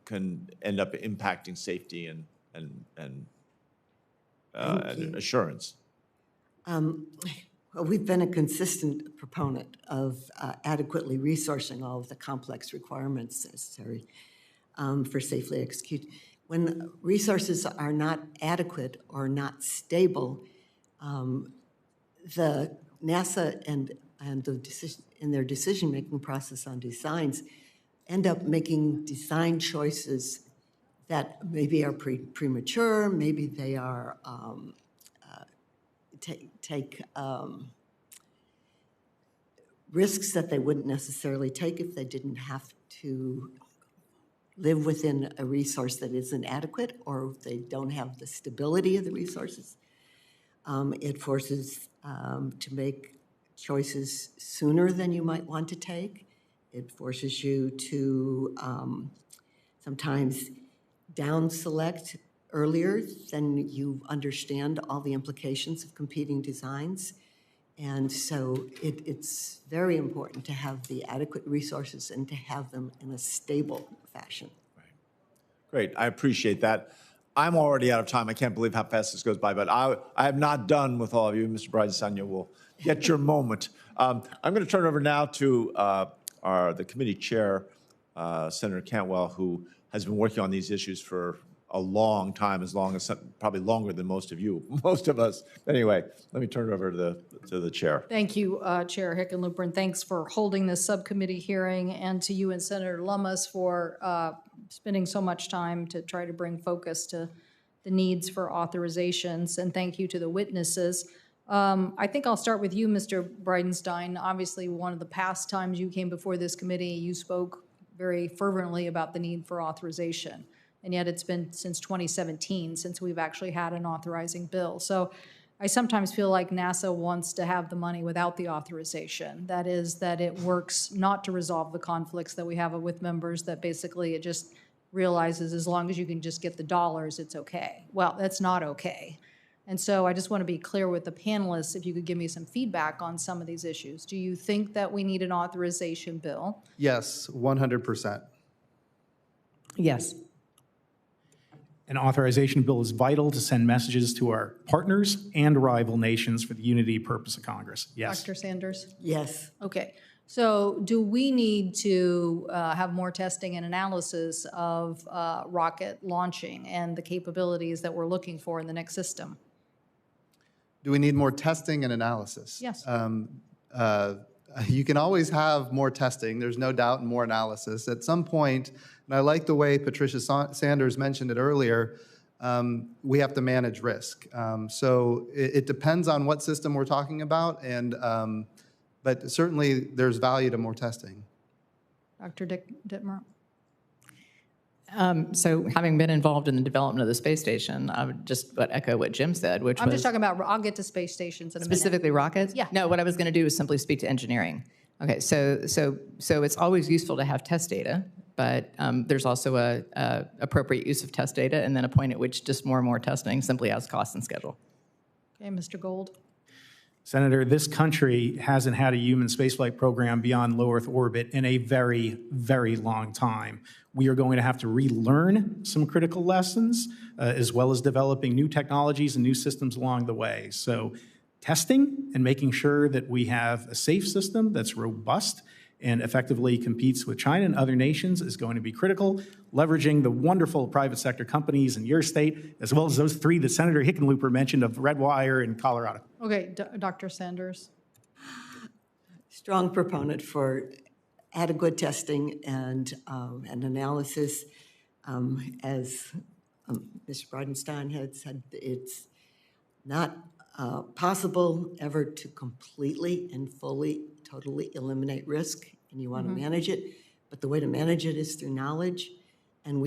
can end up impacting safety and assurance. Well, we've been a consistent proponent of adequately resourcing all of the complex requirements necessary for safely execute. When resources are not adequate or not stable, the NASA and the decision in their decision-making process on designs end up making design choices that maybe are premature, maybe they are take risks that they wouldn't necessarily take if they didn't have to live within a resource that isn't adequate, or if they don't have the stability of the resources. It forces to make choices sooner than you might want to take. It forces you to sometimes down select earlier than you understand all the implications of competing designs. And so it's very important to have the adequate resources and to have them in a stable fashion. Right. Great, I appreciate that. I'm already out of time. I can't believe how fast this goes by, but I am not done with all of you. Mr. Bridenstine, you will get your moment. I'm going to turn it over now to the committee chair, Senator Cantwell, who has been working on these issues for a long time, probably longer than most of us. Anyway, let me turn it over to the chair. Thank you, Chair Hickenlooper, and thanks for holding this subcommittee hearing, and to you and Senator Lummis for spending so much time to try to bring focus to the needs for authorizations, and thank you to the witnesses. I think I'll start with you, Mr. Bridenstine. Obviously, one of the past times you came before this committee, you spoke very fervently about the need for authorization. And yet it's been since 2017 since we've actually had an authorizing bill. So I sometimes feel like NASA wants to have the money without the authorization. That is, that it works not to resolve the conflicts that we have with members, that basically it just realizes as long as you can just get the dollars, it's okay. Well, that's not okay. And so I just want to be clear with the panelists, if you could give me some feedback on some of these issues. Do you think that we need an authorization bill? Yes, 100%. Yes. An authorization bill is vital to send messages to our partners and rival nations for the unity purpose of Congress. Yes. Dr. Sanders? Yes. Okay. So do we need to have more testing and analysis of rocket launching and the capabilities that we're looking for in the next system? Do we need more testing and analysis? Yes. You can always have more testing, there's no doubt, and more analysis. At some point, and I like the way Patricia Sanders mentioned it earlier, we have to manage risk. So it depends on what system we're talking about, and but certainly there's value to more testing. Dr. Dittmar? So having been involved in the development of the space station, I would just echo what Jim said, which I'm was just talking about, I'll get to space stations in a minute. specifically rockets? Yeah. No, what I was going to do is simply speak to engineering. Okay, so it's always useful to have test data, but there's also a appropriate use of test data, and then a point at which just more and more testing simply adds cost and schedule. Okay, Mr. Gold? Senator, this country hasn't had a human spaceflight program beyond low Earth orbit in a very, very long time. We are going to have to relearn some critical lessons, as well as developing new technologies and new systems along the way. So testing and making sure that we have a safe system that's robust and effectively competes with China and other nations is going to be critical. Leveraging the wonderful private sector companies in your state, as well as those three that Senator Hickenlooper mentioned of Redwire in Colorado. Okay, Dr. Sanders. Strong proponent for adequate testing and analysis. As Mr. Bridenstine had said, it's not possible ever to completely and fully, totally eliminate risk, and you want to manage it. But the way to manage it is through knowledge, and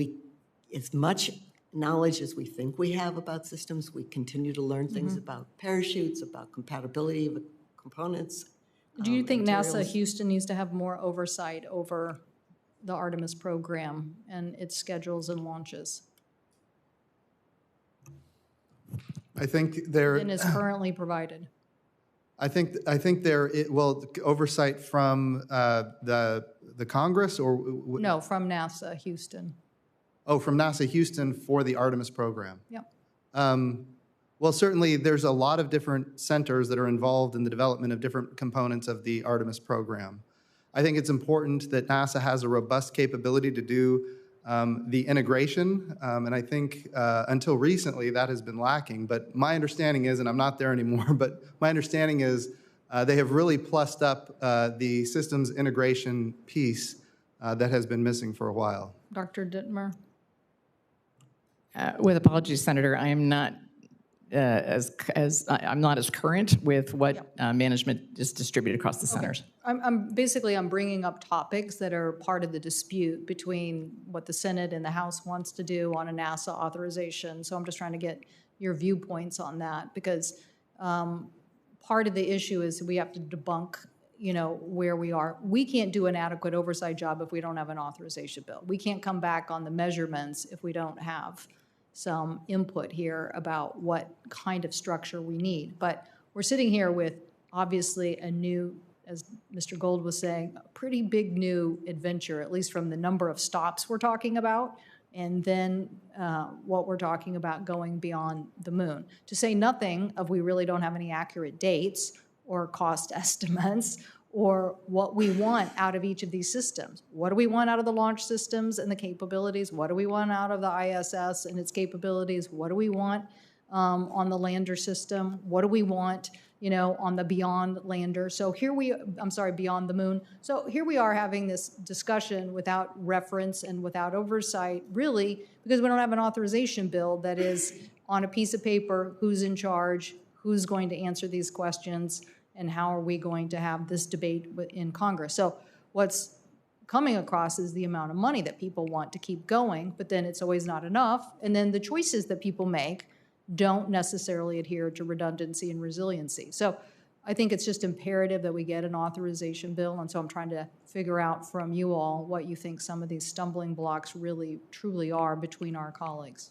as much knowledge as we think we have about systems, we continue to learn things about parachutes, about compatibility of components. Do you think NASA materials. Houston needs to have more oversight over the Artemis program and its schedules and launches I think there. than is currently provided? I think there. Oversight from the Congress or No, from NASA Houston. oh, from NASA Houston for the Artemis program. Yep. Well, certainly there's a lot of different centers that are involved in the development of different components of the Artemis program. I think it's important that NASA has a robust capability to do the integration, and I think until recently that has been lacking. But my understanding is, and I'm not there anymore, but my understanding is they have really plussed up the systems integration piece that has been missing for a while. Dr. Dittmar? With apologies, Senator, I am not I'm not as current with what management is distributed across the centers. I'm bringing up topics that are part of the dispute between what the Senate and the House wants to do on a NASA authorization. So I'm just trying to get your viewpoints on that, because part of the issue is we have to debunk, where we are. We can't do an adequate oversight job if we don't have an authorization bill. We can't come back on the measurements if we don't have some input here about what kind of structure we need. But we're sitting here with obviously a new, as Mr. Gold was saying, a pretty big new adventure, at least from the number of stops we're talking about, and then what we're talking about going beyond the moon. To say nothing of we really don't have any accurate dates or cost estimates or what we want out of each of these systems. What do we want out of the launch systems and the capabilities? What do we want out of the ISS and its capabilities? What do we want on the lander system? What do we want, on the beyond lander? So beyond the moon. So here we are having this discussion without reference and without oversight, really, because we don't have an authorization bill that is on a piece of paper, who's in charge, who's going to answer these questions, and how are we going to have this debate in Congress. So what's coming across is the amount of money that people want to keep going, but then it's always not enough. And then the choices that people make don't necessarily adhere to redundancy and resiliency. So I think it's just imperative that we get an authorization bill. And so I'm trying to figure out from you all what you think some of these stumbling blocks really, truly are between our colleagues.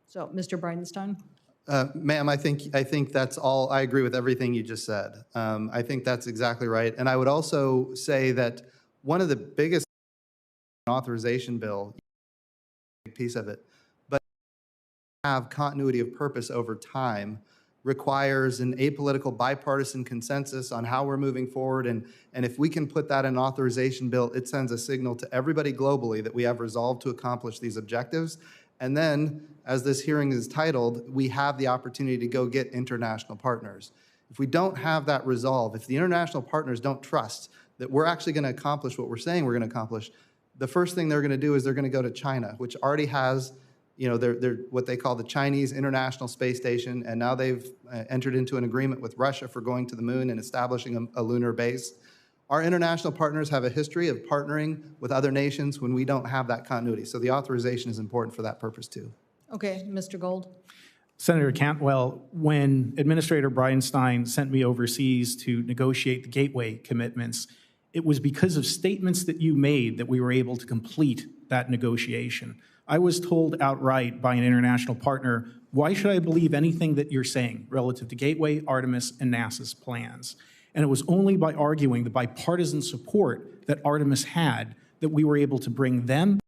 So, Mr. Bridenstine? Ma'am, I think that's all. I agree with everything you just said. I think that's exactly right. And I would also say that one of the biggest authorization bill, piece of it, but have continuity of purpose over time requires an apolitical bipartisan consensus on how we're moving forward. And if we can put that in an authorization bill, it sends a signal to everybody globally that we have resolved to accomplish these objectives. And then, as this hearing is titled, we have the opportunity to go get international partners. If we don't have that resolve, if the international partners don't trust that we're actually going to accomplish what we're saying we're going to accomplish, the first thing they're going to do is they're going to go to China, which already has, they're what they call the Chinese International Space Station, and now they've entered into an agreement with Russia for going to the moon and establishing a lunar base. Our international partners have a history of partnering with other nations when we don't have that continuity. So the authorization is important for that purpose too. Okay, Mr. Gold. Senator Cantwell, when Administrator Bridenstine sent me overseas to negotiate the Gateway commitments, it was because of statements that you made that we were able to complete that negotiation. I was told outright by an international partner, why should I believe anything that you're saying relative to Gateway, Artemis, and NASA's plans? And it was only by arguing the bipartisan support that Artemis had that we were able to bring them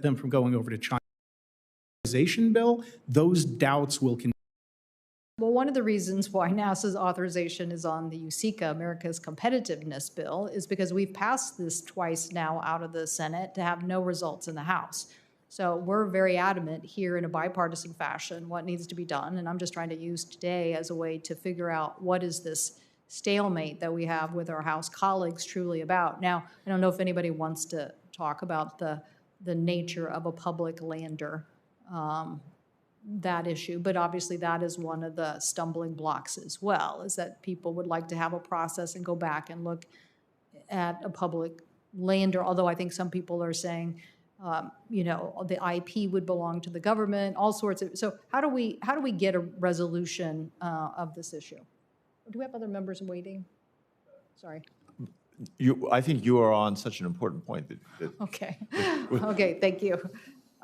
from going over to China. Bill, those doubts will continue. Well, one of the reasons why NASA's authorization is on the USICA, America's Competitiveness Bill, is because we've passed this twice now out of the Senate to have no results in the House. So we're very adamant here in a bipartisan fashion what needs to be done, and I'm just trying to use today as a way to figure out what is this stalemate that we have with our House colleagues truly about. Now, I don't know if anybody wants to talk about the nature of a public lander, that issue, but obviously that is one of the stumbling blocks as well, is that people would like to have a process and go back and look at a public lander, although I think some people are saying, you know, the IP would belong to the government, all sorts of, so how do we get a resolution of this issue? Do we have other members waiting? Sorry. I think you are on such an important point that Okay. Okay, thank you.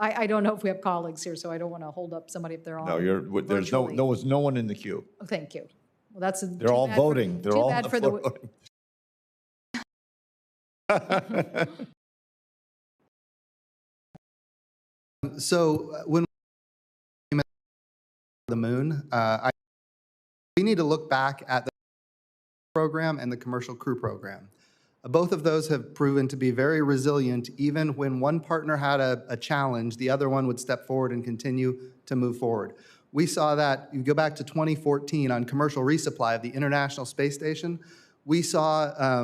I don't know if we have colleagues here, so I don't want to hold up somebody if they're on. no, there's virtually. no one in the queue. Oh, thank you. Well, that's They're all voting. They're all for the. voting. So when we came to the moon, we need to look back at the program and the commercial crew program. Both of those have proven to be very resilient. Even when one partner had a challenge, the other one would step forward and continue to move forward. We saw that, you go back to 2014 on commercial resupply of the International Space Station. We saw,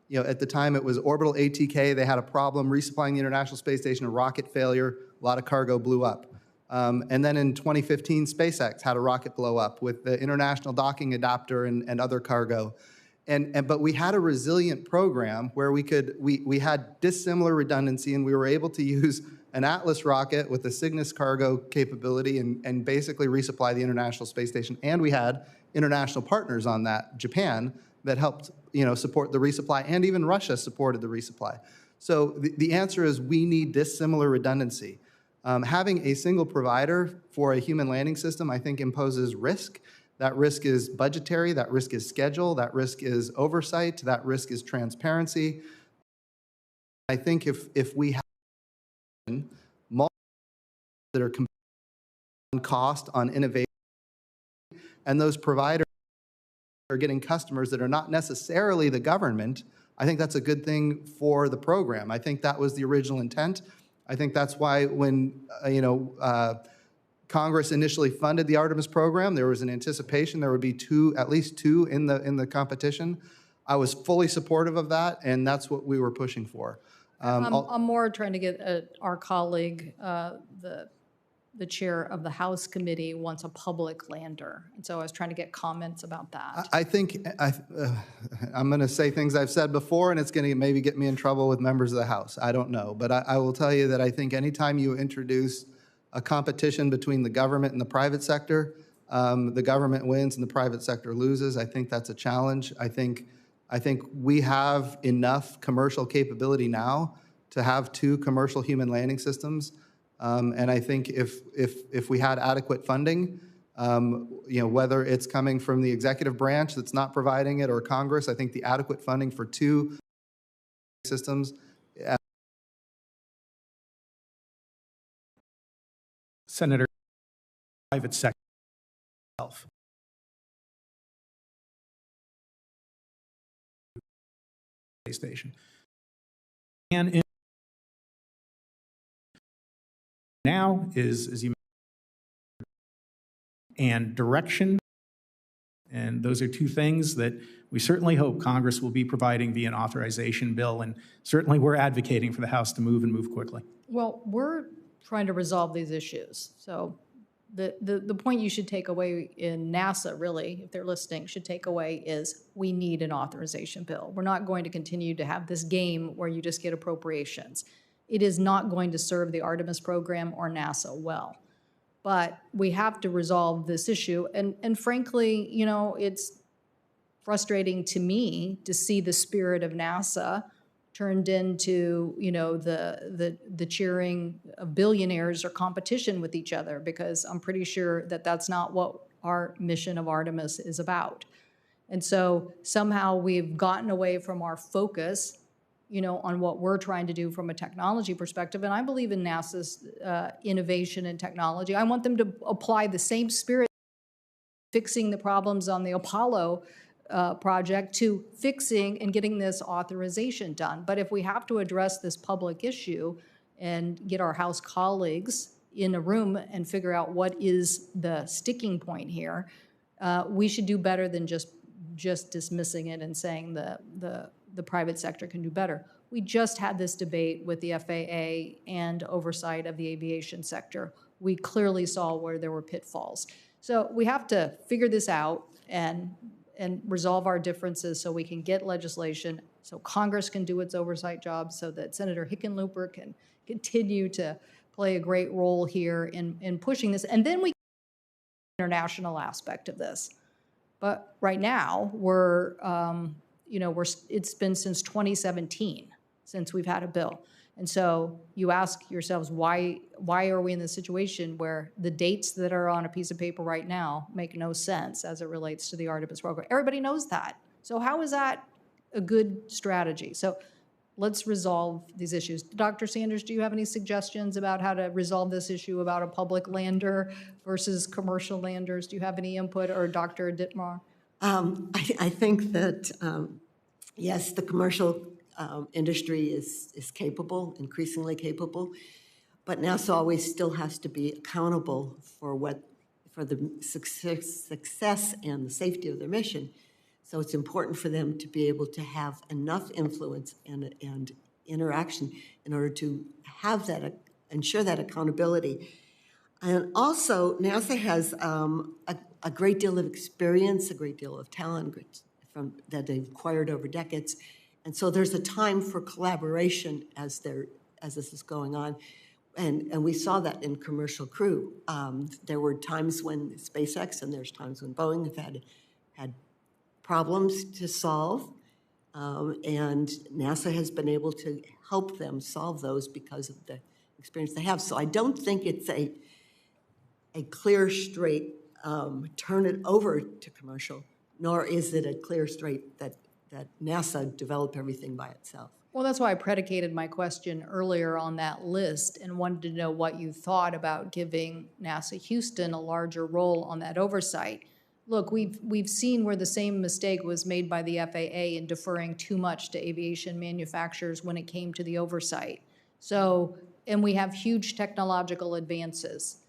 you know, at the time it was orbital ATK, they had a problem resupplying the International Space Station, a rocket failure, a lot of cargo blew up. And then in 2015, SpaceX had a rocket blow up with the International Docking Adapter and other cargo. But we had a resilient program where we had dissimilar redundancy, and we were able to use an Atlas rocket with a Cygnus cargo capability and basically resupply the International Space Station. And we had international partners on that, Japan, that helped, you know, support the resupply, and even Russia supported the resupply. So the answer is we need dissimilar redundancy. Having a single provider for a human landing system, I think, imposes risk. That risk is budgetary, that risk is schedule, that risk is oversight, that risk is transparency. I think if we have multiple that are on cost, on innovation, and those providers are getting customers that are not necessarily the government, I think that's a good thing for the program. I think that was the original intent. I think that's why when, Congress initially funded the Artemis program, there was an anticipation there would be at least two in the competition. I was fully supportive of that, and that's what we were pushing for. I'm more trying to get our colleague, the chair of the House committee, wants a public lander. And so I was trying to get comments about that. I think I'm going to say things I've said before, and it's going to maybe get me in trouble with members of the House. I don't know. But I will tell you that I think anytime you introduce a competition between the government and the private sector, the government wins and the private sector loses. I think that's a challenge. I think we have enough commercial capability now to have two commercial human landing systems. And I think if we had adequate funding, whether it's coming from the executive branch that's not providing it or Congress, I think the adequate funding for two systems. Senator, private sector itself. Station. And now is, as you mentioned, and direction, and those are two things that we certainly hope Congress will be providing via an authorization bill, and certainly we're advocating for the House to move and move quickly. Well, we're trying to resolve these issues. So the point you should take away in NASA, really, if they're listening, should take away is we need an authorization bill. We're not going to continue to have this game where you just get appropriations. It is not going to serve the Artemis program or NASA well. But we have to resolve this issue. And frankly, it's frustrating to me to see the spirit of NASA turned into, the cheering of billionaires or competition with each other, because I'm pretty sure that that's not what our mission of Artemis is about. And so somehow we've gotten away from our focus, on what we're trying to do from a technology perspective. And I believe in NASA's innovation and technology. I want them to apply the same spirit fixing the problems on the Apollo project to fixing and getting this authorization done. But if we have to address this public issue and get our House colleagues in a room and figure out what is the sticking point here, we should do better than just dismissing it and saying the private sector can do better. We just had this debate with the FAA and oversight of the aviation sector. We clearly saw where there were pitfalls. So we have to figure this out and resolve our differences so we can get legislation, so Congress can do its oversight job, so that Senator Hickenlooper can continue to play a great role here in pushing this. And then we international aspect of this. But right now, it's been since 2017 since we've had a bill. And so you ask yourselves, why are we in this situation where the dates that are on a piece of paper right now make no sense as it relates to the Artemis program? Everybody knows that. So how is that a good strategy? So let's resolve these issues. Dr. Sanders, do you have any suggestions about how to resolve this issue about a public lander versus commercial landers? Do you have any input, or Dr. Dittmar? I think that, yes, the commercial industry is capable, increasingly capable, but NASA always still has to be accountable for the success and the safety of their mission. So it's important for them to be able to have enough influence and interaction in order to have that, ensure that accountability. And also, NASA has a great deal of experience, a great deal of talent that they've acquired over decades. And so there's a time for collaboration as this is going on. And we saw that in commercial crew. There were times when SpaceX and there's times when Boeing have had problems to solve. And NASA has been able to help them solve those because of the experience they have. So I don't think it's a clear, straight turn it over to commercial, nor is it a clear, straight that NASA develop everything by itself. Well, that's why I predicated my question earlier on that list and wanted to know what you thought about giving NASA Houston a larger role on that oversight. Look, we've seen where the same mistake was made by the FAA in deferring too much to aviation manufacturers when it came to the oversight. So, and we have huge technological advances.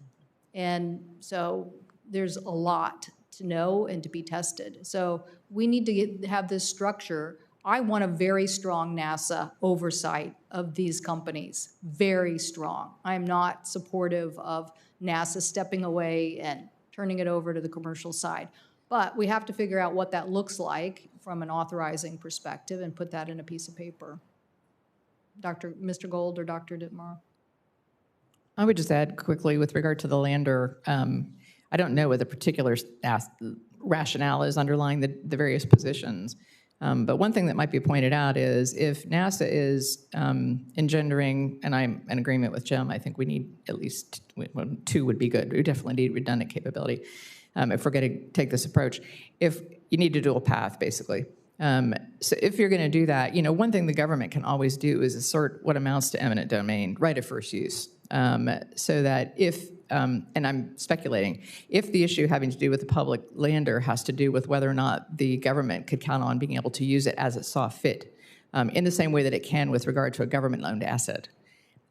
And so there's a lot to know and to be tested. So we need to have this structure. I want a very strong NASA oversight of these companies, very strong. I'm not supportive of NASA stepping away and turning it over to the commercial side. But we have to figure out what that looks like from an authorizing perspective and put that in a piece of paper. Mr. Gold or Dr. Dittmar? I would just add quickly with regard to the lander, I don't know what the particular rationale is underlying the various positions. But one thing that might be pointed out is if NASA is engendering, and I'm in agreement with Jim, I think we need at least, well, 2 would be good. We definitely need redundant capability if we're going to take this approach. If you need a dual path, basically. So if you're going to do that, one thing the government can always do is assert what amounts to eminent domain, right of first use. So that if, and I'm speculating, if the issue having to do with the public lander has to do with whether or not the government could count on being able to use it as it saw fit, in the same way that it can with regard to a government-owned asset.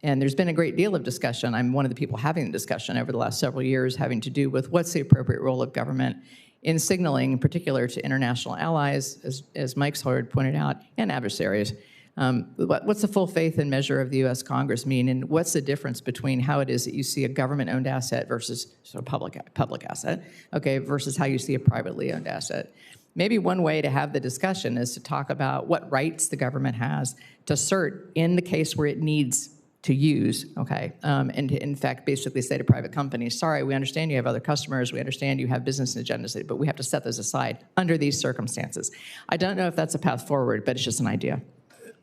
And there's been a great deal of discussion. I'm one of the people having the discussion over the last several years having to do with what's the appropriate role of government in signaling, in particular to international allies, as Mike Sawyer pointed out, and adversaries. What's the full faith and measure of the U.S. Congress mean, and what's the difference between how it is that you see a government-owned asset versus a public asset, okay, versus how you see a privately owned asset? Maybe one way to have the discussion is to talk about what rights the government has to assert in the case where it needs to use, okay, and to, in fact, basically say to private companies, sorry, we understand you have other customers, we understand you have business agendas, but we have to set those aside under these circumstances. I don't know if that's a path forward, but it's just an idea.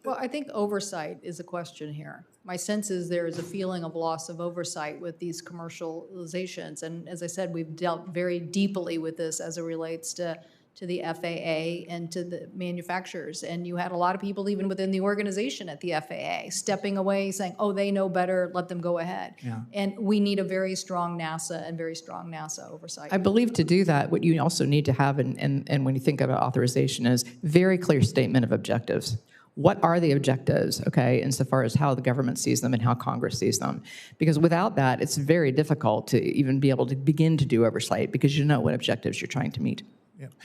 Well, I think oversight is a question here. My sense is there is a feeling of loss of oversight with these commercializations. And as I said, we've dealt very deeply with this as it relates to to the FAA and to the manufacturers. And you had a lot of people even within the organization at the FAA stepping away, saying, oh, they know better, let them go ahead. Yeah. And we need a very strong NASA and very strong NASA oversight. I believe to do that, what you also need to have, and when you think about authorization, is very clear statement of objectives. What are the objectives, okay, insofar as how the government sees them and how Congress sees them? Because without that, it's very difficult to even be able to begin to do oversight because you know what objectives you're trying to meet.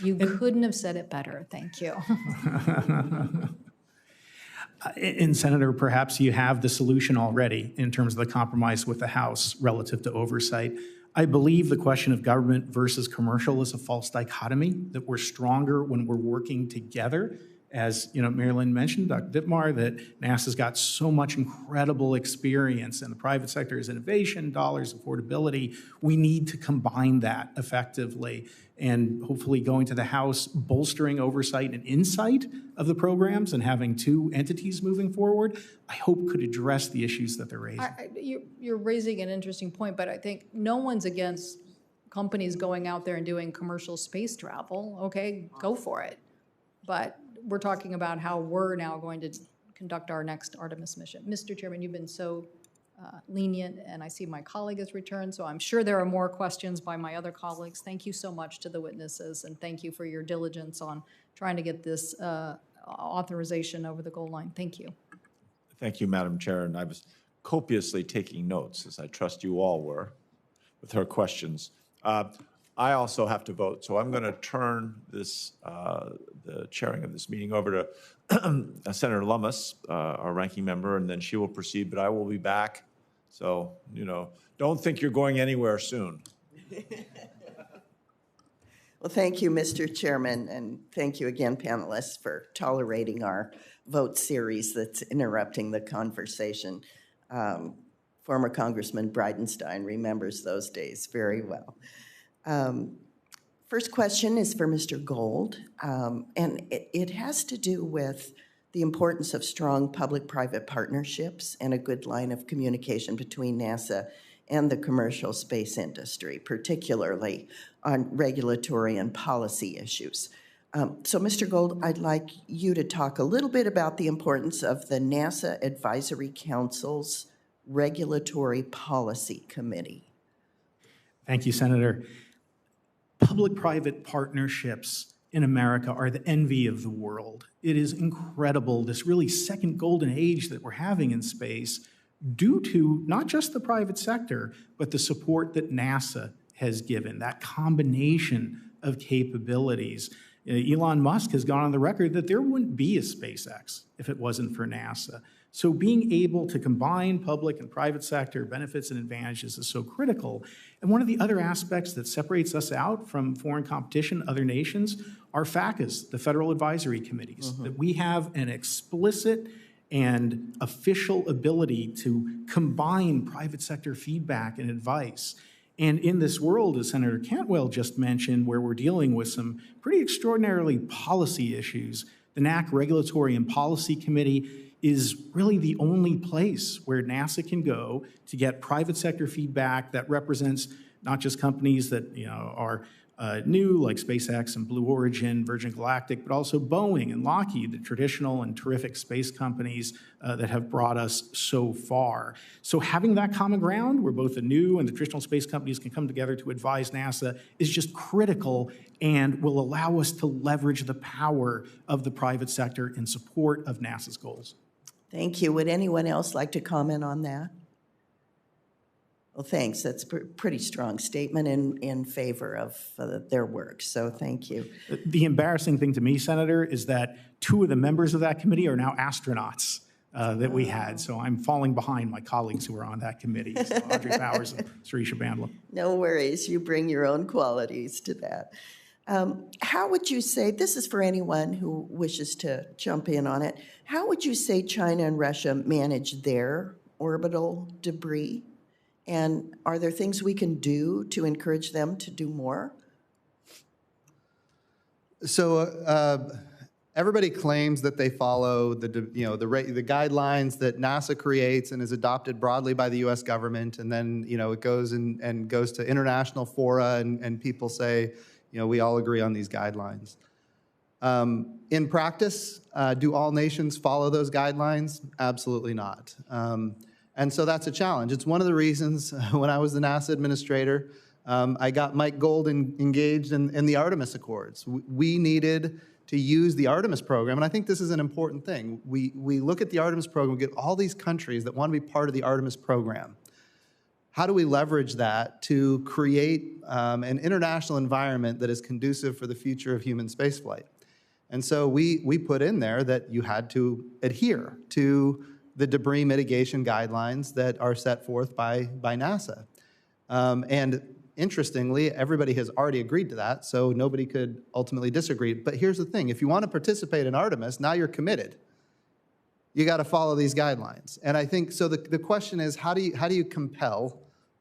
You couldn't have said it better. Thank you. And Senator, perhaps you have the solution already in terms of the compromise with the House relative to oversight. I believe the question of government versus commercial is a false dichotomy, that we're stronger when we're working together. As Mary Lynne mentioned, Dr. Dittmar, that NASA's got so much incredible experience in the private sector's innovation, dollars, affordability. We need to combine that effectively, and hopefully going to the House, bolstering oversight and insight of the programs and having two entities moving forward, I hope could address the issues that they're raising. You're raising an interesting point, but I think no one's against companies going out there and doing commercial space travel. Okay, go for it. But we're talking about how we're now going to conduct our next Artemis mission. Mr. Chairman, you've been so lenient, and I see my colleague has returned, so I'm sure there are more questions by my other colleagues. Thank you so much to the witnesses, and thank you for your diligence on trying to get this authorization over the goal line. Thank you. Thank you, Madam Chair, and I was copiously taking notes, as I trust you all were, with her questions. I also have to vote, so I'm going to turn this, the chairing of this meeting over to Senator Lummis, our ranking member, and then she will proceed, but I will be back. So, don't think you're going anywhere soon. Well, thank you, Mr. Chairman, and thank you again, panelists, for tolerating our vote series that's interrupting the conversation. Former Congressman Bridenstine remembers those days very well. First question is for Mr. Gold, and it has to do with the importance of strong public-private partnerships and a good line of communication between NASA and the commercial space industry, particularly on regulatory and policy issues. So, Mr. Gold, I'd like you to talk a little bit about the importance of the NASA Advisory Council's Regulatory Policy Committee. Thank you, Senator. Public-private partnerships in America are the envy of the world. It is incredible, this really second golden age that we're having in space, due to not just the private sector, but the support that NASA has given, that combination of capabilities. Elon Musk has gone on the record that there wouldn't be a SpaceX if it wasn't for NASA. So being able to combine public and private sector benefits and advantages is so critical. And one of the other aspects that separates us out from foreign competition, other nations, are FACAs, the Federal Advisory Committees, that we have an explicit and official ability to combine private sector feedback and advice. And in this world, as Senator Cantwell just mentioned, where we're dealing with some pretty extraordinarily policy issues, the NAC Regulatory and Policy Committee is really the only place where NASA can go to get private sector feedback that represents not just companies that are new, like SpaceX and Blue Origin, Virgin Galactic, but also Boeing and Lockheed, the traditional and terrific space companies that have brought us so far. So having that common ground where both the new and the traditional space companies can come together to advise NASA is just critical and will allow us to leverage the power of the private sector in support of NASA's goals. Thank you. Would anyone else like to comment on that? Well, thanks. That's a pretty strong statement in favor of their work, so thank you. The embarrassing thing to me, Senator, is that two of the members of that committee are now astronauts that we had, so I'm falling behind my colleagues who are on that committee, so Audrey Powers and Sureesha Bandla. No worries. You bring your own qualities to that. How would you say, this is for anyone who wishes to jump in on it, how would you say China and Russia manage their orbital debris? And are there things we can do to encourage them to do more? So everybody claims that they follow the guidelines that NASA creates and is adopted broadly by the U.S. government, and then it goes and goes to international fora, and people say, we all agree on these guidelines. In practice, do all nations follow those guidelines? Absolutely not. And so that's a challenge. It's one of the reasons when I was the NASA administrator, I got Mike Gold engaged in the Artemis Accords. We needed to use the Artemis program, and I think this is an important thing. We look at the Artemis program, we get all these countries that want to be part of the Artemis program. How do we leverage that to create an international environment that is conducive for the future of human spaceflight? And so we put in there that you had to adhere to the debris mitigation guidelines that are set forth by NASA. And interestingly, everybody has already agreed to that, so nobody could ultimately disagree. But here's the thing, if you want to participate in Artemis, now you're committed. You got to follow these guidelines. And I think, so the question is, how do you compel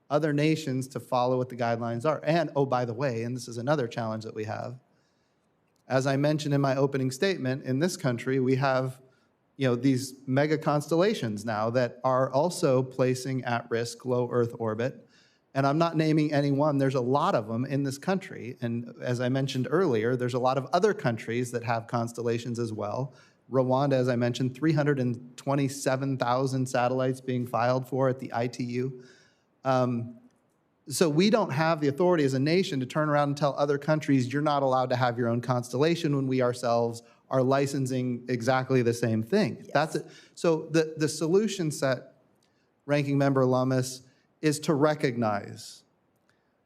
other nations to follow what the guidelines are? And, oh, by the way, and this is another challenge that we have, as I mentioned in my opening statement, in this country, we have these mega constellations now that are also placing at risk low Earth orbit. And I'm not naming any one, there's a lot of them in this country. And as I mentioned earlier, there's a lot of other countries that have constellations as well. Rwanda, as I mentioned, 327,000 satellites being filed for at the ITU. So we don't have the authority as a nation to turn around and tell other countries, you're not allowed to have your own constellation, when we ourselves are licensing exactly the same thing. Yes. That's it. So the solution set, Ranking Member Lummis, is to recognize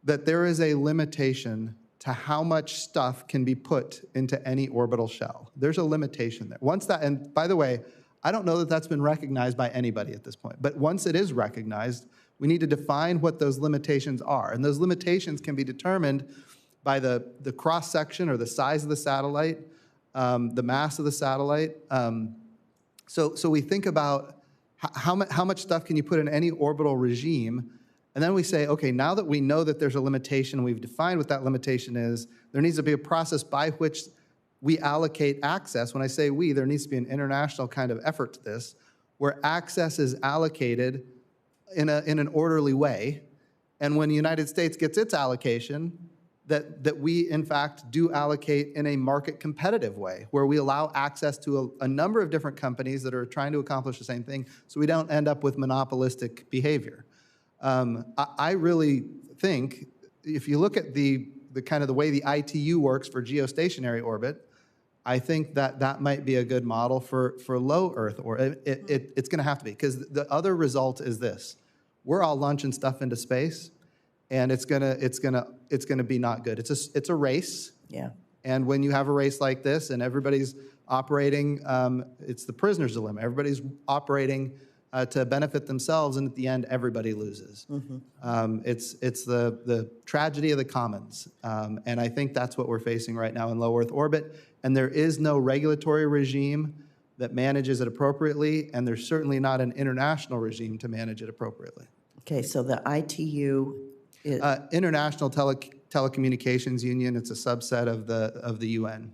that there is a limitation to how much stuff can be put into any orbital shell. There's a limitation there. Once that, and by the way, I don't know that that's been recognized by anybody at this point, but once it is recognized, we need to define what those limitations are. And those limitations can be determined by the cross-section or the size of the satellite, the mass of the satellite. So we think about how much stuff can you put in any orbital regime, and then we say, okay, now that we know that there's a limitation, we've defined what that limitation is, there needs to be a process by which we allocate access. When I say we, there needs to be an international kind of effort to this, where access is allocated in an orderly way, and when the United States gets its allocation, that we, in fact, do allocate in a market competitive way, where we allow access to a number of different companies that are trying to accomplish the same thing, so we don't end up with monopolistic behavior. I really think, if you look at the kind of the way the ITU works for geostationary orbit, I think that might be a good model for low Earth orbit. It's going to have to be, because the other result is this: we're all launching stuff into space, and it's gonna be not good. It's a race. Yeah. And when you have a race like this, and everybody's operating, it's the prisoner's dilemma. Everybody's operating to benefit themselves, and at the end, everybody loses. Mm-hmm. It's the tragedy of the commons, and I think that's what we're facing right now in low Earth orbit. And there is no regulatory regime that manages it appropriately, and there's certainly not an international regime to manage it appropriately. Okay, so the ITU is... International Telecommunications Union. It's a subset of the UN.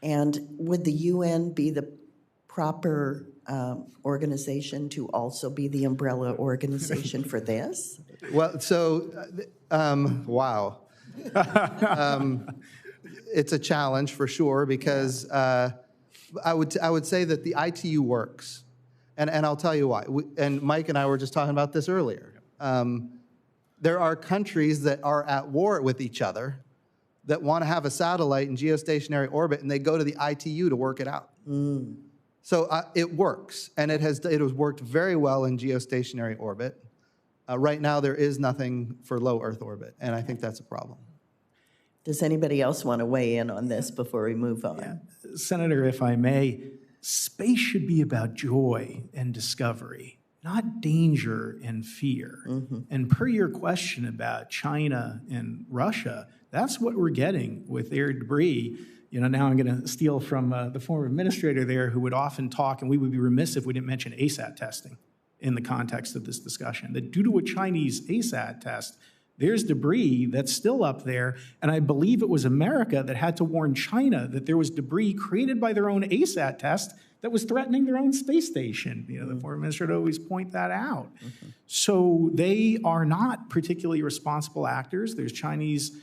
And would the UN be the proper organization to also be the umbrella organization for this? Well, so, wow. It's a challenge for sure, because I would say that the ITU works, and I'll tell you why. And Mike and I were just talking about this earlier. There are countries that are at war with each other that want to have a satellite in geostationary orbit, and they go to the ITU to work it out. Mm. So it works, and it has worked very well in geostationary orbit. Right now, there is nothing for low Earth orbit, and I think that's a problem. Does anybody else want to weigh in on this before we move on? Yeah. Senator, if I may, space should be about joy and discovery, not danger and fear. Mm-hmm. And per your question about China and Russia, that's what we're getting with their debris. Now I'm going to steal from the former administrator there, who would often talk, and we would be remiss if we didn't mention ASAT testing in the context of this discussion, that due to a Chinese ASAT test, there's debris that's still up there, and I believe it was America that had to warn China that there was debris created by their own ASAT test that was threatening their own space station. The former minister would always point that out. Mm-hmm. So they are not particularly responsible actors. There's Chinese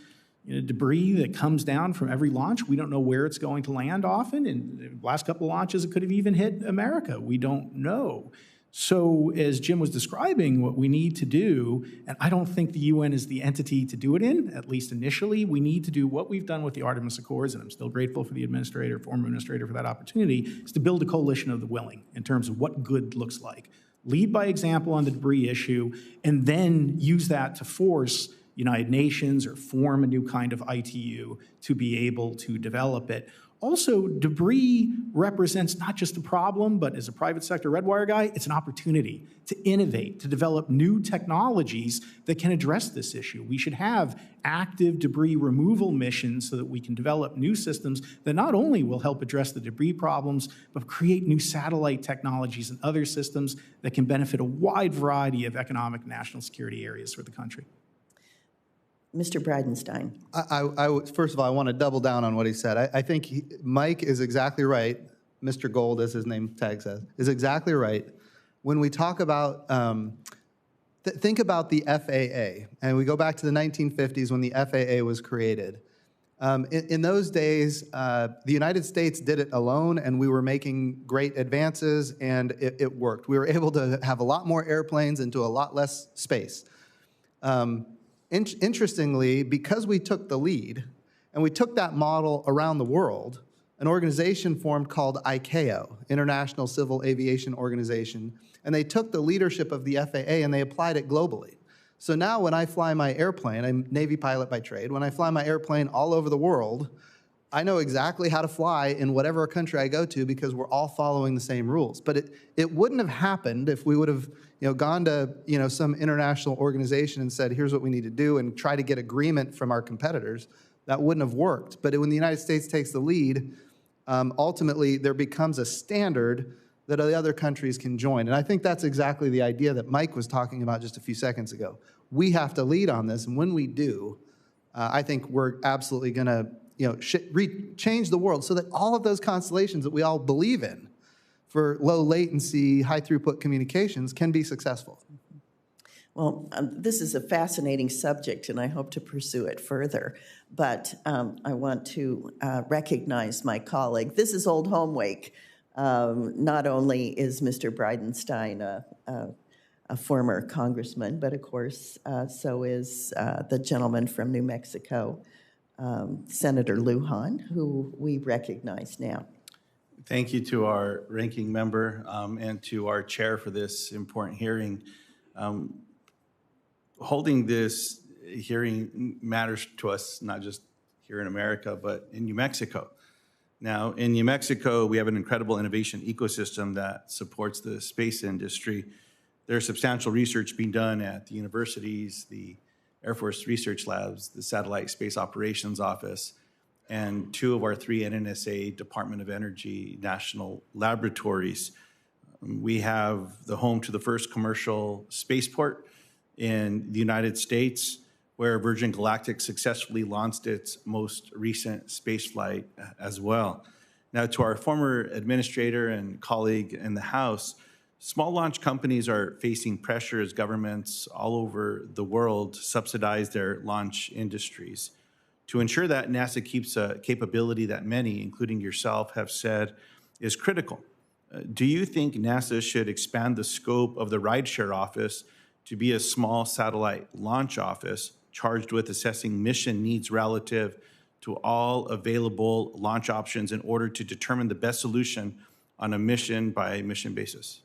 Debris that comes down from every launch, we don't know where it's going to land often. And the last couple of launches, it could have even hit America. We don't know. So as Jim was describing, what we need to do, and I don't think the UN is the entity to do it in, at least initially, we need to do what we've done with the Artemis Accords, and I'm still grateful for the former administrator for that opportunity, is to build a coalition of the willing in terms of what good looks like. Lead by example on the debris issue, and then use that to force United Nations or form a new kind of ITU to be able to develop it. Also, debris represents not just a problem, but as a private sector Redwire guy, it's an opportunity to innovate, to develop new technologies that can address this issue. We should have active debris removal missions so that we can develop new systems that not only will help address the debris problems, but create new satellite technologies and other systems that can benefit a wide variety of economic and national security areas for the country. Mr. Bridenstine. First of all, I want to double down on what he said. I think Mike is exactly right. Mr. Gold, as his name tag says, is exactly right. When we talk about, think about the FAA, and we go back to the 1950s when the FAA was created. In those days, the United States did it alone, and we were making great advances, and it worked. We were able to have a lot more airplanes into a lot less space. Interestingly, because we took the lead and we took that model around the world, an organization formed called ICAO, International Civil Aviation Organization, and they took the leadership of the FAA and they applied it globally. So now when I fly my airplane, I'm a Navy pilot by trade, when I fly my airplane all over the world, I know exactly how to fly in whatever country I go to because we're all following the same rules. But it wouldn't have happened if we would have gone to some international organization and said, here's what we need to do, and try to get agreement from our competitors. That wouldn't have worked. But when the United States takes the lead, ultimately there becomes a standard that the other countries can join. And I think that's exactly the idea that Mike was talking about just a few seconds ago. We have to lead on this, and when we do, I think we're absolutely going to change the world so that all of those constellations that we all believe in for low latency, high throughput communications can be successful. Well, this is a fascinating subject, and I hope to pursue it further. But I want to recognize my colleague. This is Old Home Wake. Not only is Mr. Bridenstine a former congressman, but of course, so is the gentleman from New Mexico, Senator Lujan, who we recognize now. Thank you to our ranking member and to our chair for this important hearing. Holding this hearing matters to us, not just here in America, but in New Mexico. Now, in New Mexico, we have an incredible innovation ecosystem that supports the space industry. There's substantial research being done at the universities, the Air Force Research Labs, the Satellite Space Operations Office, and 2 of our 3 NNSA Department of Energy national laboratories. We have the home to the first commercial spaceport in the United States, where Virgin Galactic successfully launched its most recent spaceflight as well. Now, to our former administrator and colleague in the House, small launch companies are facing pressure as governments all over the world subsidize their launch industries. To ensure that NASA keeps a capability that many, including yourself, have said is critical, do you think NASA should expand the scope of the rideshare office to be a small satellite launch office charged with assessing mission needs relative to all available launch options in order to determine the best solution on a mission-by-mission basis?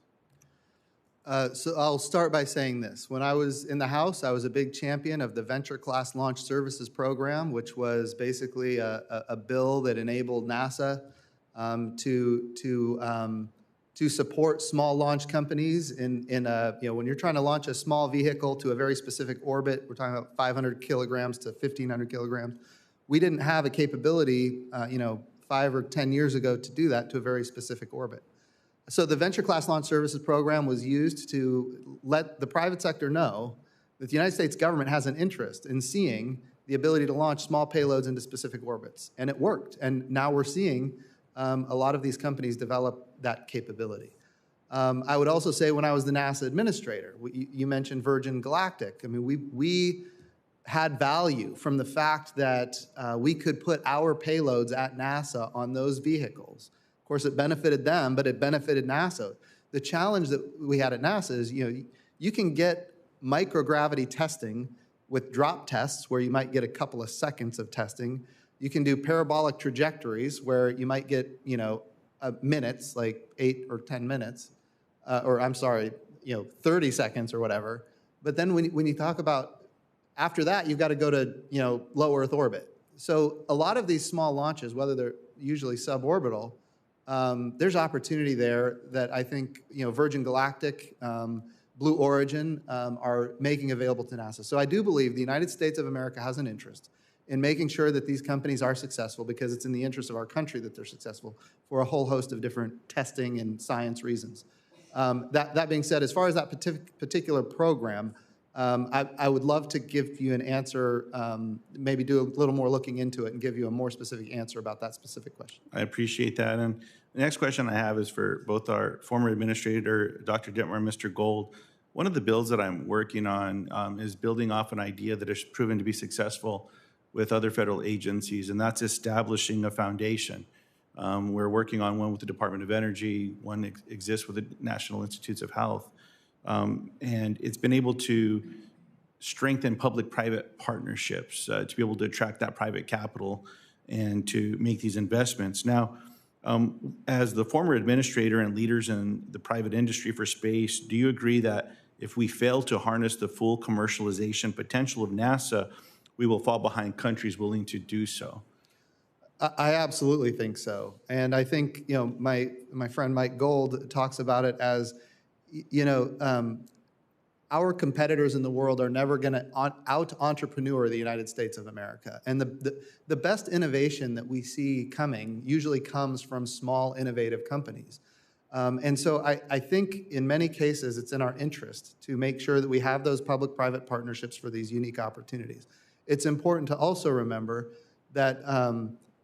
So I'll start by saying this. When I was in the House, I was a big champion of the Venture Class Launch Services Program, which was basically a bill that enabled NASA to support small launch companies in when you're trying to launch a small vehicle to a very specific orbit. We're talking about 500 kilograms to 1,500 kilograms. We didn't have a capability, 5 or 10 years ago to do that to a very specific orbit. So the Venture Class Launch Services Program was used to let the private sector know that the United States government has an interest in seeing the ability to launch small payloads into specific orbits. And it worked. And now we're seeing a lot of these companies develop that capability. I would also say when I was the NASA administrator, you mentioned Virgin Galactic. I mean, we had value from the fact that we could put our payloads at NASA on those vehicles. Of course, it benefited them, but it benefited NASA. The challenge that we had at NASA is, you can get microgravity testing with drop tests where you might get a couple of seconds of testing. You can do parabolic trajectories where you might get, minutes, like 8 or 10 minutes, 30 seconds or whatever. But then when you talk about after that, you've got to go to, low Earth orbit. So a lot of these small launches, whether they're usually suborbital, there's opportunity there that I think, Virgin Galactic, Blue Origin are making available to NASA. So I do believe the United States of America has an interest in making sure that these companies are successful because it's in the interest of our country that they're successful for a whole host of different testing and science reasons. That being said, as far as that particular program, I would love to give you an answer, maybe do a little more looking into it and give you a more specific answer about that specific question. I appreciate that. And the next question I have is for both our former administrator, Dr. Dittmar and Mr. Gold. One of the bills that I'm working on is building off an idea that has proven to be successful with other federal agencies, and that's establishing a foundation. We're working on one with the Department of Energy, one exists with the National Institutes of Health. And it's been able to strengthen public-private partnerships to be able to attract that private capital and to make these investments. Now, as the former administrator and leaders in the private industry for space, do you agree that if we fail to harness the full commercialization potential of NASA, we will fall behind countries willing to do so? I absolutely think so. And I think, my friend Mike Gold talks about it as, our competitors in the world are never going to out-entrepreneur the United States of America. And the best innovation that we see coming usually comes from small, innovative companies. And so I think in many cases it's in our interest to make sure that we have those public-private partnerships for these unique opportunities. It's important to also remember that,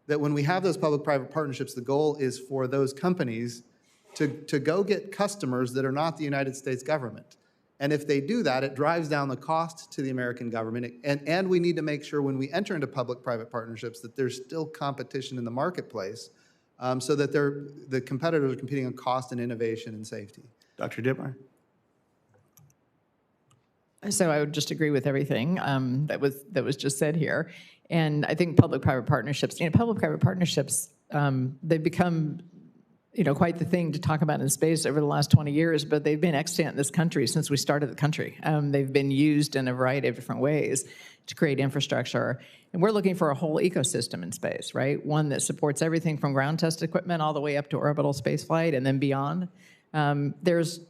that when we have those public-private partnerships, the goal is for those companies to go get customers that are not the United States government. And if they do that, it drives down the cost to the American government. And we need to make sure when we enter into public-private partnerships that there's still competition in the marketplace so that the competitors are competing on cost and innovation and safety. Dr. Dittmar? So I would just agree with everything that was just said here. And I think public-private partnerships, public-private partnerships, they've become quite the thing to talk about in space over the last 20 years, but they've been extant in this country since we started the country. They've been used in a variety of different ways to create infrastructure. And we're looking for a whole ecosystem in space, right? One that supports everything from ground test equipment all the way up to orbital spaceflight and then beyond. There's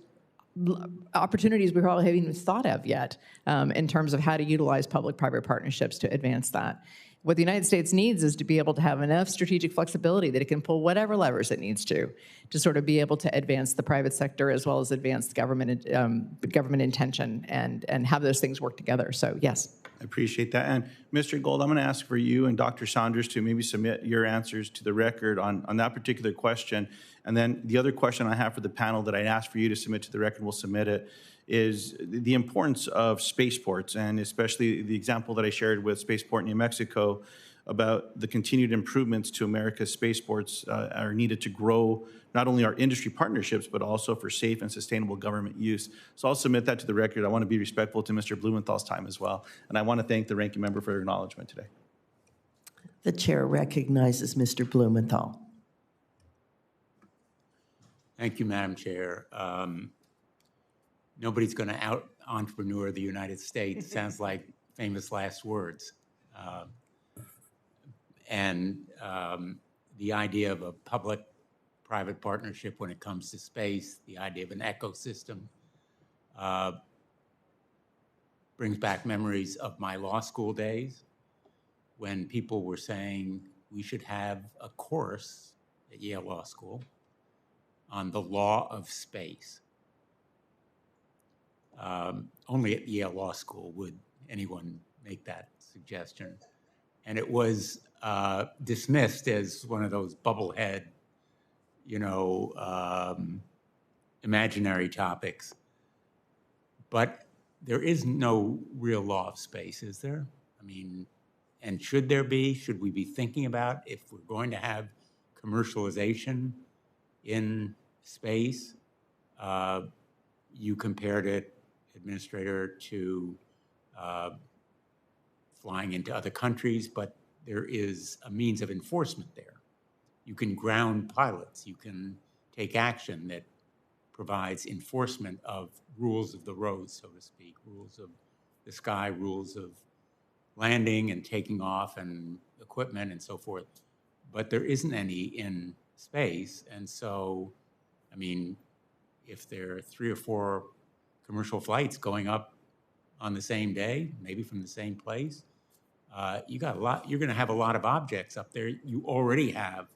opportunities we probably haven't even thought of yet in terms of how to utilize public-private partnerships to advance that. What the United States needs is to be able to have enough strategic flexibility that it can pull whatever levers it needs to sort of be able to advance the private sector as well as advance the government intention and have those things work together. So yes. I appreciate that. And Mr. Gold, I'm going to ask for you and Dr. Sanders to maybe submit your answers to the record on that particular question. And then the other question I have for the panel that I asked for you to submit to the record, we'll submit it, is the importance of spaceports, and especially the example that I shared with Spaceport New Mexico about the continued improvements to America's spaceports are needed to grow not only our industry partnerships, but also for safe and sustainable government use. So I'll submit that to the record. I want to be respectful to Mr. Blumenthal's time as well. And I want to thank the ranking member for her acknowledgement today. The chair recognizes Mr. Blumenthal. Thank you, Madam Chair. Nobody's going to out-entrepreneur the United States. Sounds like famous last words. The idea of a public-private partnership when it comes to space, the idea of an ecosystem, brings back memories of my law school days when people were saying we should have a course at Yale Law School on the law of space. Only at Yale Law School would anyone make that suggestion. And it was dismissed as one of those bubblehead, imaginary topics. But there is no real law of space, is there? I mean, and should there be? Should we be thinking about if we're going to have commercialization in space? You compared it, Administrator, to flying into other countries, but there is a means of enforcement there. You can ground pilots. You can take action that provides enforcement of rules of the road, so to speak, rules of the sky, rules of landing and taking off and equipment and so forth. But there isn't any in space. And so, I mean, if there are 3 or 4 commercial flights going up on the same day, maybe from the same place, you're going to have a lot of objects up there. You already have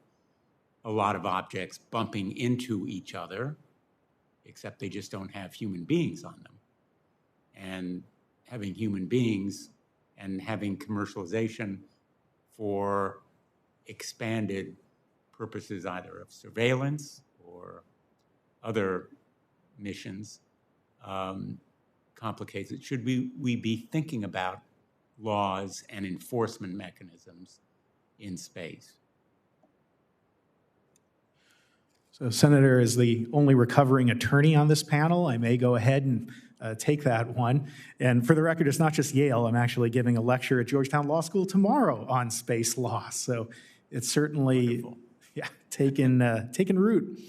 a lot of objects bumping into each other, except they just don't have human beings on them. And having human beings and having commercialization for expanded purposes, either of surveillance or other missions, complicates it. Should we be thinking about laws and enforcement mechanisms in space? So, Senator, as the only recovering attorney on this panel, I may go ahead and take that one. And for the record, it's not just Yale. I'm actually giving a lecture at Georgetown Law School tomorrow on space law. So it's certainly taken root.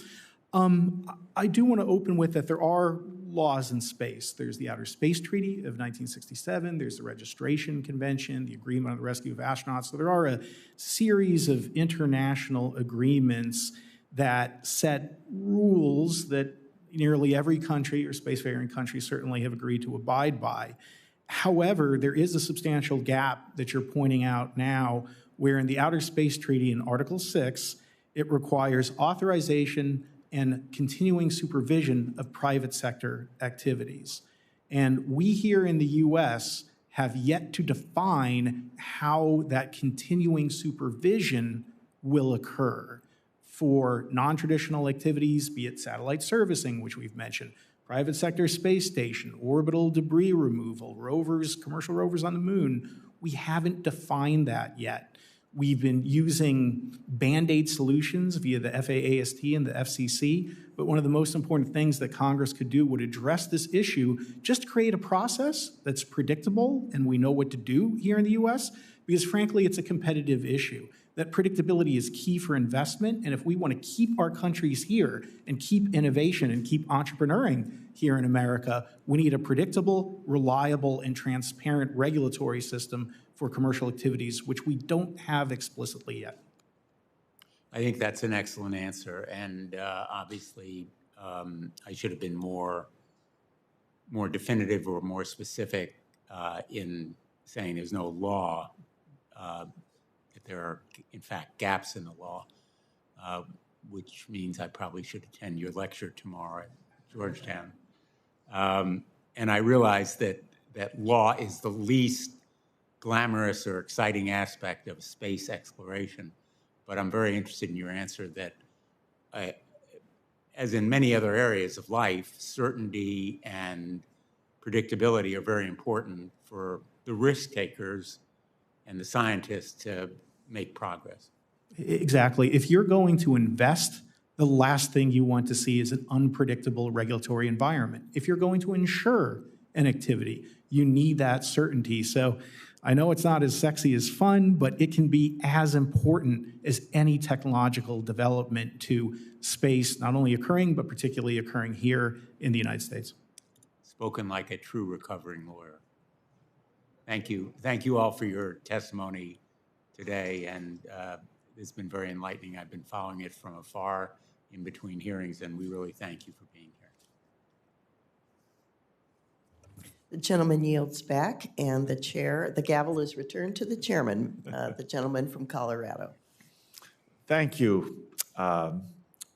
I do want to open with that there are laws in space. There's the Outer Space Treaty of 1967. There's the Registration Convention, the Agreement on the Rescue of Astronauts. So there are a series of international agreements that set rules that nearly every country or spacefaring country certainly have agreed to abide by. However, there is a substantial gap that you're pointing out now, where in the Outer Space Treaty in Article 6, it requires authorization and continuing supervision of private sector activities. And we here in the US have yet to define how that continuing supervision will occur for non-traditional activities, be it satellite servicing, which we've mentioned, private sector space station, orbital debris removal, rovers, commercial rovers on the moon. We haven't defined that yet. We've been using Band-Aid solutions via the FAAST and the FCC, but one of the most important things that Congress could do would address this issue, just create a process that's predictable and we know what to do here in the US, because frankly, it's a competitive issue. That predictability is key for investment, and if we want to keep our countries here and keep innovation and keep entrepreneuring here in America, we need a predictable, reliable, and transparent regulatory system for commercial activities, which we don't have explicitly yet. I think that's an excellent answer, and obviously I should have been more definitive or more specific in saying there's no law. There are, in fact, gaps in the law, which means I probably should attend your lecture tomorrow at Georgetown. And I realize that law is the least glamorous or exciting aspect of space exploration, but I'm very interested in your answer that, as in many other areas of life, certainty and predictability are very important for the risk takers and the scientists to make progress. Exactly. If you're going to invest, the last thing you want to see is an unpredictable regulatory environment. If you're going to insure an activity, you need that certainty. So I know it's not as sexy as fun, but it can be as important as any technological development to space, not only occurring, but particularly occurring here in the United States. Spoken like a true recovering lawyer. Thank you. Thank you all for your testimony today, and it's been very enlightening. I've been following it from afar in between hearings, and we really thank you for being here. The gentleman yields back, and the gavel is returned to the chairman, the gentleman from Colorado. Thank you,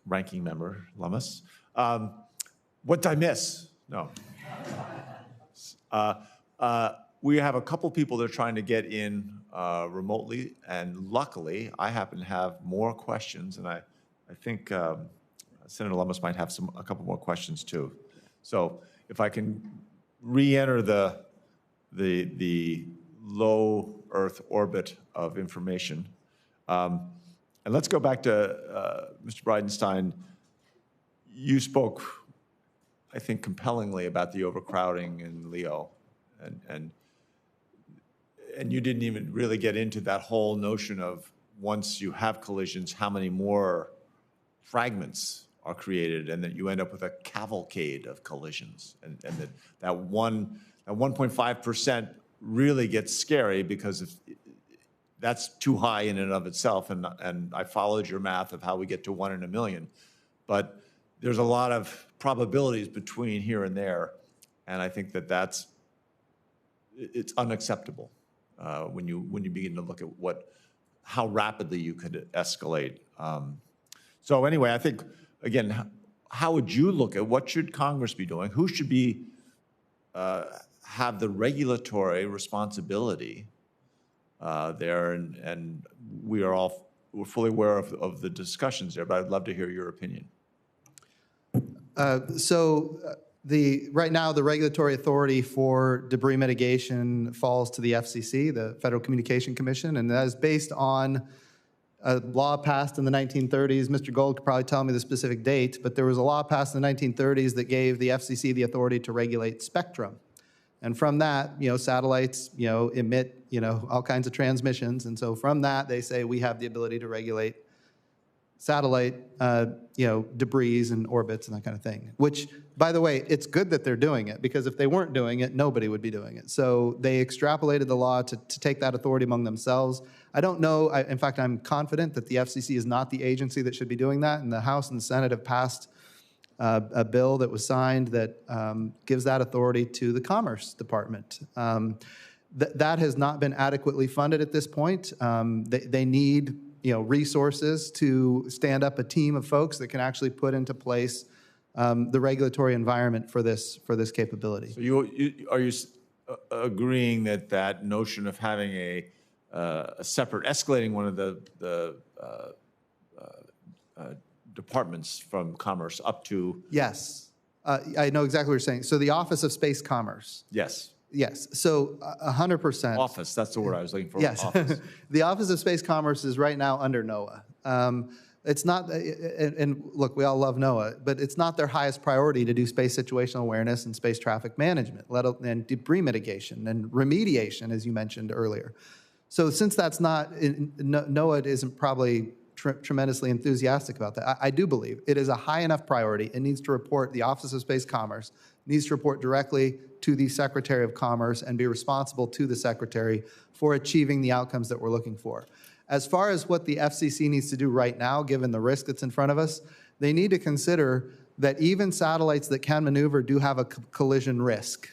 Ranking Member Lummis. What did I miss? No. We have a couple people that are trying to get in remotely, and luckily, I happen to have more questions, and I think Senator Lummis might have a couple more questions too. So if I can re-enter the low Earth orbit of information. And let's go back to Mr. Bridenstine. You spoke, I think, compellingly about the overcrowding in LEO, and you didn't even really get into that whole notion of once you have collisions, how many more fragments are created, and that you end up with a cavalcade of collisions, and that 1.5% really gets scary because if that's too high in and of itself. And I followed your math of how we get to 1 in a million, but there's a lot of probabilities between here and there, and I think that it's unacceptable when you begin to look at how rapidly you could escalate. So anyway, I think again, how would you look at what should Congress be doing? Who should be have the regulatory responsibility there? And we're fully aware of the discussions there, but I'd love to hear your opinion. Right now, the regulatory authority for debris mitigation falls to the FCC, the Federal Communication Commission, and that is based on a law passed in the 1930s. Mr. Gold could probably tell me the specific date, but there was a law passed in the 1930s that gave the FCC the authority to regulate spectrum. And from that, satellites, emit, all kinds of transmissions. And so from that, they say we have the ability to regulate satellite, debris and orbits and that kind of thing. Which, by the way, it's good that they're doing it, because if they weren't doing it, nobody would be doing it. So they extrapolated the law to take that authority among themselves. I don't know. In fact, I'm confident that the FCC is not the agency that should be doing that. And the House and the Senate have passed a bill that was signed that gives that authority to the Commerce Department. That has not been adequately funded at this point. They need resources to stand up a team of folks that can actually put into place the regulatory environment for this capability. So are you agreeing that notion of having a separate, escalating one of the departments from Commerce up to? Yes, I know exactly what you're saying. So the Office of Space Commerce. Yes. Yes, so 100%. Office, that's the word I was looking for. Yes, Office. The Office of Space Commerce is right now under NOAA. It's not, and look, we all love NOAA, but it's not their highest priority to do space situational awareness and space traffic management, and debris mitigation and remediation, as you mentioned earlier. So since that's not, NOAA isn't probably tremendously enthusiastic about that. I do believe it is a high enough priority. It needs to report, the Office of Space Commerce needs to report directly to the Secretary of Commerce and be responsible to the Secretary for achieving the outcomes that we're looking for. As far as what the FCC needs to do right now, given the risk that's in front of us, they need to consider that even satellites that can maneuver do have a collision risk.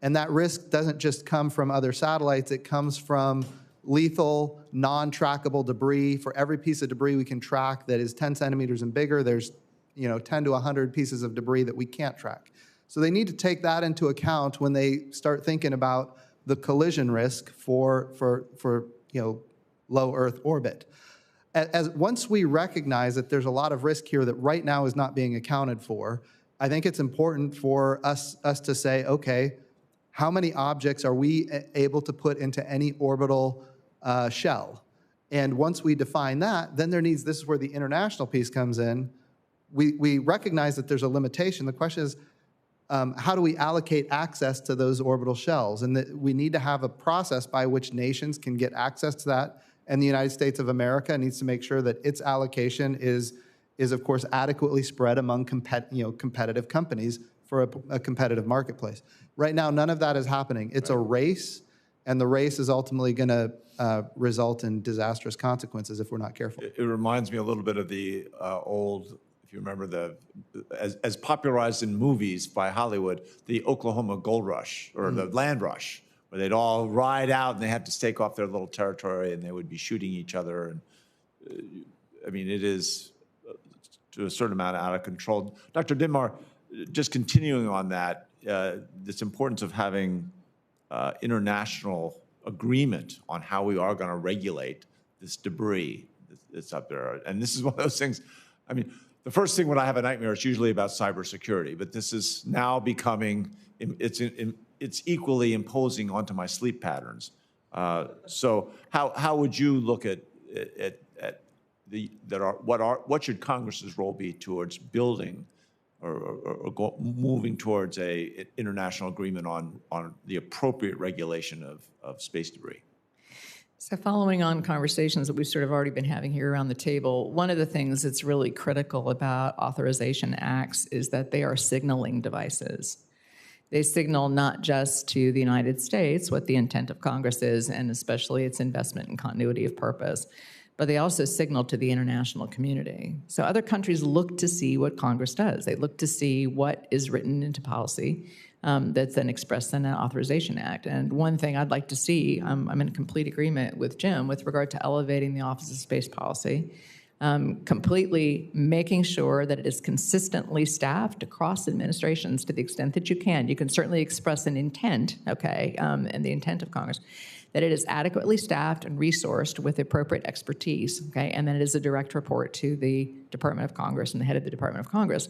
And that risk doesn't just come from other satellites, it comes from lethal, non-trackable debris. For every piece of debris we can track that is 10 centimeters and bigger, there's 10 to 100 pieces of debris that we can't track. So they need to take that into account when they start thinking about the collision risk for low Earth orbit. Once we recognize that there's a lot of risk here that right now is not being accounted for, I think it's important for us to say, okay, how many objects are we able to put into any orbital shell? And once we define that, then this is where the international piece comes in. We recognize that there's a limitation. The question is, how do we allocate access to those orbital shells? And that we need to have a process by which nations can get access to that. And the United States of America needs to make sure that its allocation is of course, adequately spread among competitive companies for a competitive marketplace. Right now, none of that is happening. It's a race, and the race is ultimately going to result in disastrous consequences if we're not careful. It reminds me a little bit of the old, if you remember, as popularized in movies by Hollywood, the Oklahoma Gold Rush, or the Land Rush, where they'd all ride out and they had to stake off their little territory and they would be shooting each other. And I mean, it is to a certain amount out of control. Dr. Dittmar, just continuing on that, this importance of having international agreement on how we are going to regulate this debris that's up there. And this is one of those things, I mean, the first thing when I have a nightmare, it's usually about cybersecurity, but this is now becoming, it's equally imposing onto my sleep patterns. So how would you look at what should Congress's role be towards building or moving towards an international agreement on the appropriate regulation of space debris? So following on conversations that we've sort of already been having here around the table, one of the things that's really critical about authorization acts is that they are signaling devices. They signal not just to the United States what the intent of Congress is, and especially its investment and continuity of purpose, but they also signal to the international community. So other countries look to see what Congress does. They look to see what is written into policy that's then expressed in an authorization act. And one thing I'd like to see, I'm in complete agreement with Jim with regard to elevating the Office of Space Policy, completely making sure that it is consistently staffed across administrations to the extent that you can. You can certainly express an intent, okay, and the intent of Congress, that it is adequately staffed and resourced with appropriate expertise, okay, and then it is a direct report to the Department of Congress and the head of the Department of Congress.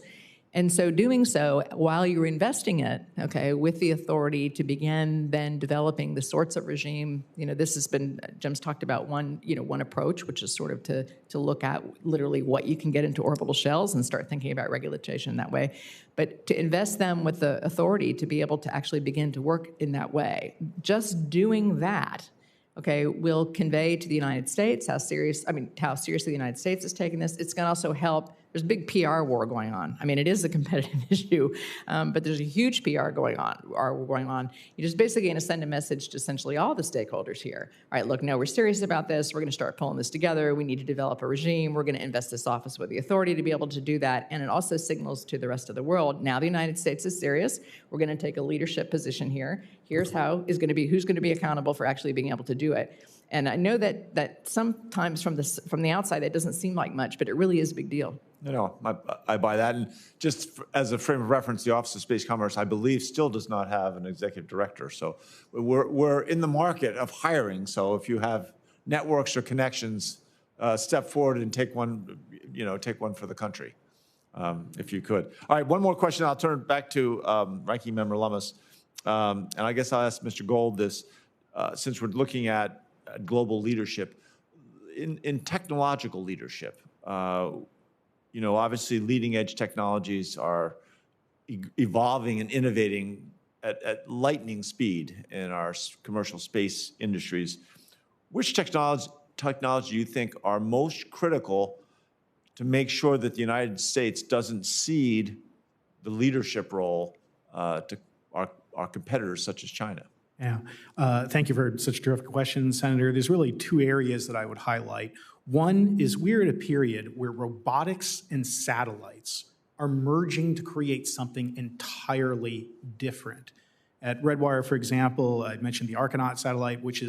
And so doing so while you're investing it, okay, with the authority to begin then developing the sorts of regime, this has been, Jim's talked about one approach, which is sort of to look at literally what you can get into orbital shells and start thinking about regulation that way. But to invest them with the authority to be able to actually begin to work in that way, just doing that, okay, will convey to the United States how seriously the United States is taking this. It's going to also help. There's a big PR war going on. I mean, it is a competitive issue, but there's a huge PR going on. You're just basically going to send a message to essentially all the stakeholders here. All right, look, no, we're serious about this. We're going to start pulling this together. We need to develop a regime. We're going to invest this office with the authority to be able to do that. And it also signals to the rest of the world, now the United States is serious. We're going to take a leadership position here. Here's who's going to be accountable for actually being able to do it. And I know that sometimes from the outside that doesn't seem like much, but it really is a big deal. No, I buy that. And just as a frame of reference, the Office of Space Commerce, I believe, still does not have an executive director. So we're in the market of hiring. So if you have networks or connections, step forward and take one for the country, if you could. All right, one more question. I'll turn back to Ranking Member Lummis. And I guess I'll ask Mr. Gold this, since we're looking at global leadership, in technological leadership, obviously leading edge technologies are evolving and innovating at lightning speed in our commercial space industries. Which technology do you think are most critical to make sure that the United States doesn't cede the leadership role to our competitors such as China? Yeah, thank you for such a terrific question, Senator. There's really two areas that I would highlight. One is we're at a period where robotics and satellites are merging to create something entirely different. At Redwire, for example, I mentioned the Argonaut satellite, which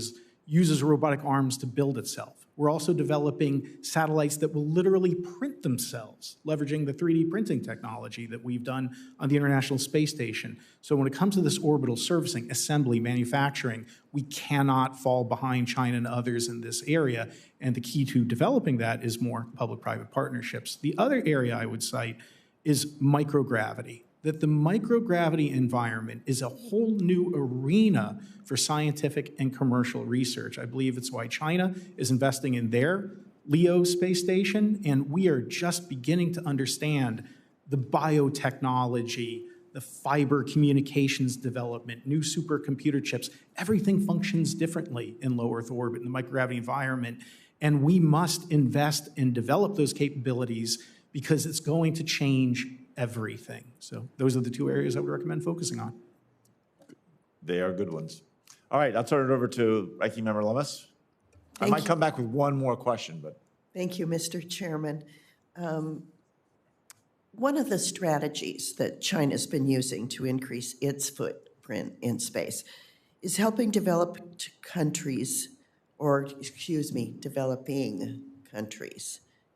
uses robotic arms to build itself. We're also developing satellites that will literally print themselves, leveraging the 3D printing technology that we've done on the International Space Station. So when it comes to this orbital servicing, assembly, manufacturing, we cannot fall behind China and others in this area. And the key to developing that is more public-private partnerships. The other area I would cite is microgravity. That the microgravity environment is a whole new arena for scientific and commercial research. I believe it's why China is investing in their LEO space station, and we are just beginning to understand the biotechnology, the fiber communications development, new supercomputer chips. Everything functions differently in low Earth orbit, in the microgravity environment, and we must invest and develop those capabilities because it's going to change everything. So those are the two areas I would recommend focusing on. They are good ones. All right, I'll turn it over to Ranking Member Lummis. I might come back with one more question, but. Thank you, Mr. Chairman. One of the strategies that China's been using to increase its footprint in space is helping developing countries